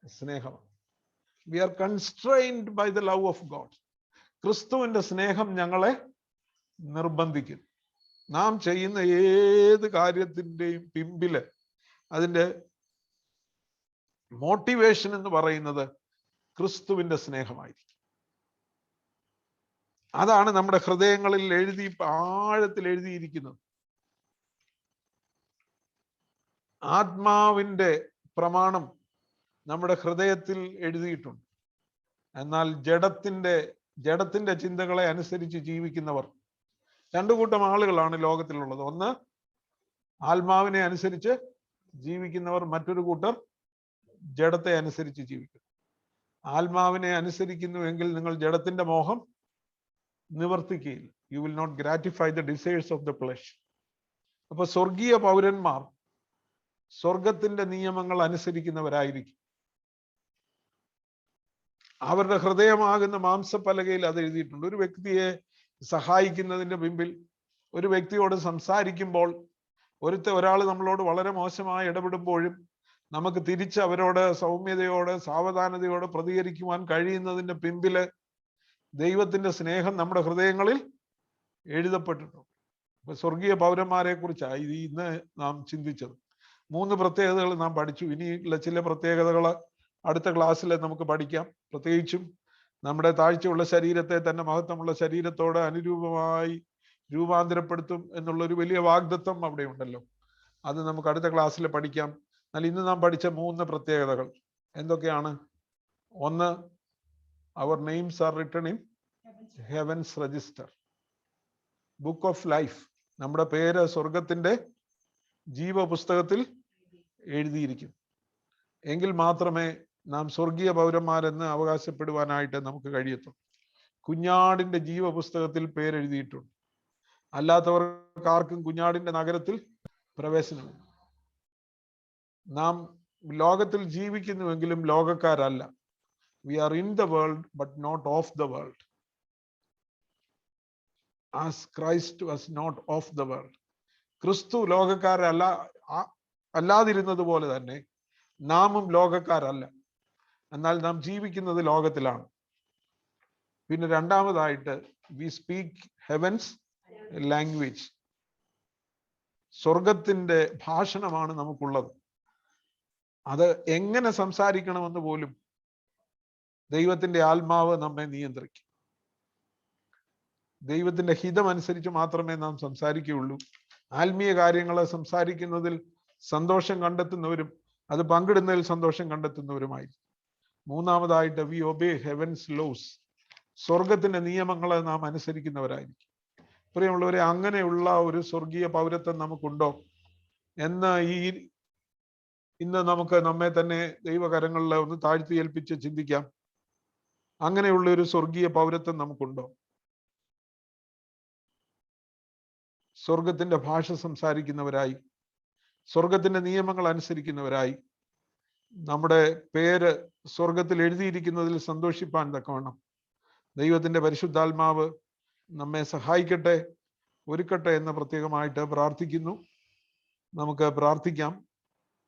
സ്നേഹം. We are constrained by the love of God. ക്രിസ്തുവിന്റെ സ്നേഹം ഞങ്ങളെ നിർബന്ധിക്കും. നാം ചെയ്യുന്ന ഏത് കാര്യത്തിൻ്റെയും പിമ്പില് അതിൻ്റെ മോട്ടിവേഷൻ എന്ന് പറയുന്നത് ക്രിസ്തുവിന്റെ സ്നേഹമായിരിക്കും. അതാണ് നമ്മുടെ ഹൃദയങ്ങളിൽ ആഴത്തിൽ എഴുതിയിരിക്കുന്നത്. ആത്മാവിന്റെ പ്രമാണം നമ്മുടെ ഹൃദയത്തിൽ എഴുതിയിട്ടുണ്ട്. എന്നാൽ ജഡത്തിന്റെ ചിന്തകളെ അനുസരിച്ച് ജീവിക്കുന്നവർ 2 കൂട്ടം ആളുകളാണ് ലോകത്തിലുള്ളത്. ഒന്ന്, ആത്മാവിനെ അനുസരിച്ച് ജീവിക്കുന്നവർ. മറ്റൊരു കൂട്ടർ ജഡത്തെ അനുസരിച്ച് ജീവിക്കുന്നു. ആത്മാവിനെ അനുസരിക്കുന്നുവെങ്കിൽ നിങ്ങൾ ജഡത്തിന്റെ മോഹം നിവർത്തിക്കുകയില്ല. You will not gratify the desires of the flesh. അപ്പൊ സ്വർഗീയ പൗരന്മാർ സ്വർഗത്തിന്റെ നിയമങ്ങൾ അനുസരിക്കുന്നവരായിരിക്കും. അവരുടെ ഹൃദയമാകുന്ന മാംസപ്പലകയിൽ അത് എഴുതിയിട്ടുണ്ട്. ഒരു വ്യക്തിയെ സഹായിക്കുന്നതിന്റെ പിമ്പിൽ, ഒരു വ്യക്തിയോട് സംസാരിക്കുമ്പോൾ, ഒരാൾ നമ്മളോട് വളരെ മോശമായി ഇടപെടുമ്പോഴും നമുക്ക് തിരിച്ച് അവരോട് സൗമ്യതയോടെ സാവധാനതയോടെ പ്രതികരിക്കുവാൻ കഴിയുന്നതിന്റെ പിമ്പില് ദൈവത്തിന്റെ സ്നേഹം നമ്മുടെ ഹൃദയങ്ങളിൽ എഴുതപ്പെട്ടിട്ടുണ്ട്. അപ്പൊ സ്വർഗീയ പൗരന്മാരെ കുറിച്ചാണ് ഇന്ന് നാം ചിന്തിച്ചത്. 3 പ്രത്യേകതകൾ നാം പഠിച്ചു. ഇനിയുള്ള ചില പ്രത്യേകതകൾ അടുത്ത ക്ലാസ്സിൽ നമുക്ക് പഠിക്കാം. പ്രത്യേകിച്ചും നമ്മുടെ താഴ്ചയുള്ള ശരീരത്തെ തന്നെ മഹത്വമുള്ള ശരീരത്തോട് അനുരൂപമായി രൂപാന്തരപ്പെടുത്തും എന്നുള്ളൊരു വലിയ വാഗ്ദത്തം അവിടെ ഉണ്ടല്ലോ. അത് നമുക്ക് അടുത്ത ക്ലാസ്സിൽ പഠിക്കാം. എന്നാൽ ഇന്ന് നാം പഠിച്ച 3 പ്രത്യേകതകൾ എന്തൊക്കെയാണ്? ഒന്ന്, അവർ names are written in heaven's register, book of life. നമ്മുടെ പേര് സ്വർഗത്തിന്റെ ജീവപുസ്തകത്തിൽ എഴുതിയിരിക്കും. എങ്കിൽ മാത്രമേ നാം സ്വർഗീയ പൗരന്മാരെന്ന് അവകാശപ്പെടുവാനായിട്ട് നമുക്ക് കഴിയത്തുള്ളൂ. കുഞ്ഞാടിന്റെ ജീവപുസ്തകത്തിൽ പേരെഴുതിയിട്ടുണ്ട്. അല്ലാത്തവർക്ക് ആർക്കും കുഞ്ഞാടിന്റെ നഗരത്തിൽ പ്രവേശനമില്ല. നാം ലോകത്തിൽ ജീവിക്കുന്നുവെങ്കിലും ലോകക്കാരല്ല. We are in the world but not of the world, as Christ was not of the world. ക്രിസ്തു ലോകക്കാരല്ല അല്ലാതിരുന്നത് പോലെ തന്നെ നാമും ലോകക്കാരല്ല. എന്നാൽ നാം ജീവിക്കുന്നത് ലോകത്തിലാണ്. പിന്നെ രണ്ടാമതായിട്ട്, വി സ്പീക്ക് ഹെവൻസ് ലാംഗ്വേജ്. സ്വർഗത്തിന്റെ ഭാഷണമാണ് നമുക്കുള്ളത്. അത് എങ്ങനെ സംസാരിക്കണമെന്ന് പോലും ദൈവത്തിന്റെ ആത്മാവ് നമ്മെ നിയന്ത്രിക്കും. ദൈവത്തിന്റെ ഹിതമനുസരിച്ച് മാത്രമേ നാം സംസാരിക്കുകയുള്ളൂ. ആത്മീയ കാര്യങ്ങളെ സംസാരിക്കുന്നതിൽ സന്തോഷം കണ്ടെത്തുന്നവരും അത് പങ്കിടുന്നതിൽ സന്തോഷം കണ്ടെത്തുന്നവരുമായിരിക്കും. മൂന്നാമതായിട്ട്, വി ഒബേ ഹെവൻസ് ലോസ്. സ്വർഗത്തിന്റെ നിയമങ്ങളെ നാം അനുസരിക്കുന്നവരായിരിക്കും. പ്രിയമുള്ളവരെ, അങ്ങനെയുള്ള ഒരു സ്വർഗീയ പൗരത്വം നമുക്കുണ്ടോ എന്ന് ഇന്ന് നമുക്ക് നമ്മെ തന്നെ ദൈവകരങ്ങളിൽ ഒന്ന് താഴ്ത്തി ഏൽപ്പിച്ച് ചിന്തിക്കാം. അങ്ങനെയുള്ള ഒരു സ്വർഗീയ പൗരത്വം നമുക്കുണ്ടോ? സ്വർഗത്തിന്റെ ഭാഷ സംസാരിക്കുന്നവരായി, സ്വർഗത്തിന്റെ നിയമങ്ങൾ അനുസരിക്കുന്നവരായി, നമ്മുടെ പേര് സ്വർഗത്തിൽ എഴുതിയിരിക്കുന്നതിൽ സന്തോഷിപ്പാൻ തക്കവണ്ണം ദൈവത്തിന്റെ പരിശുദ്ധാത്മാവ് നമ്മെ സഹായിക്കട്ടെ, ഒരുക്കട്ടെ എന്ന് പ്രത്യേകമായിട്ട് പ്രാർത്ഥിക്കുന്നു. നമുക്ക് പ്രാർത്ഥിക്കാം.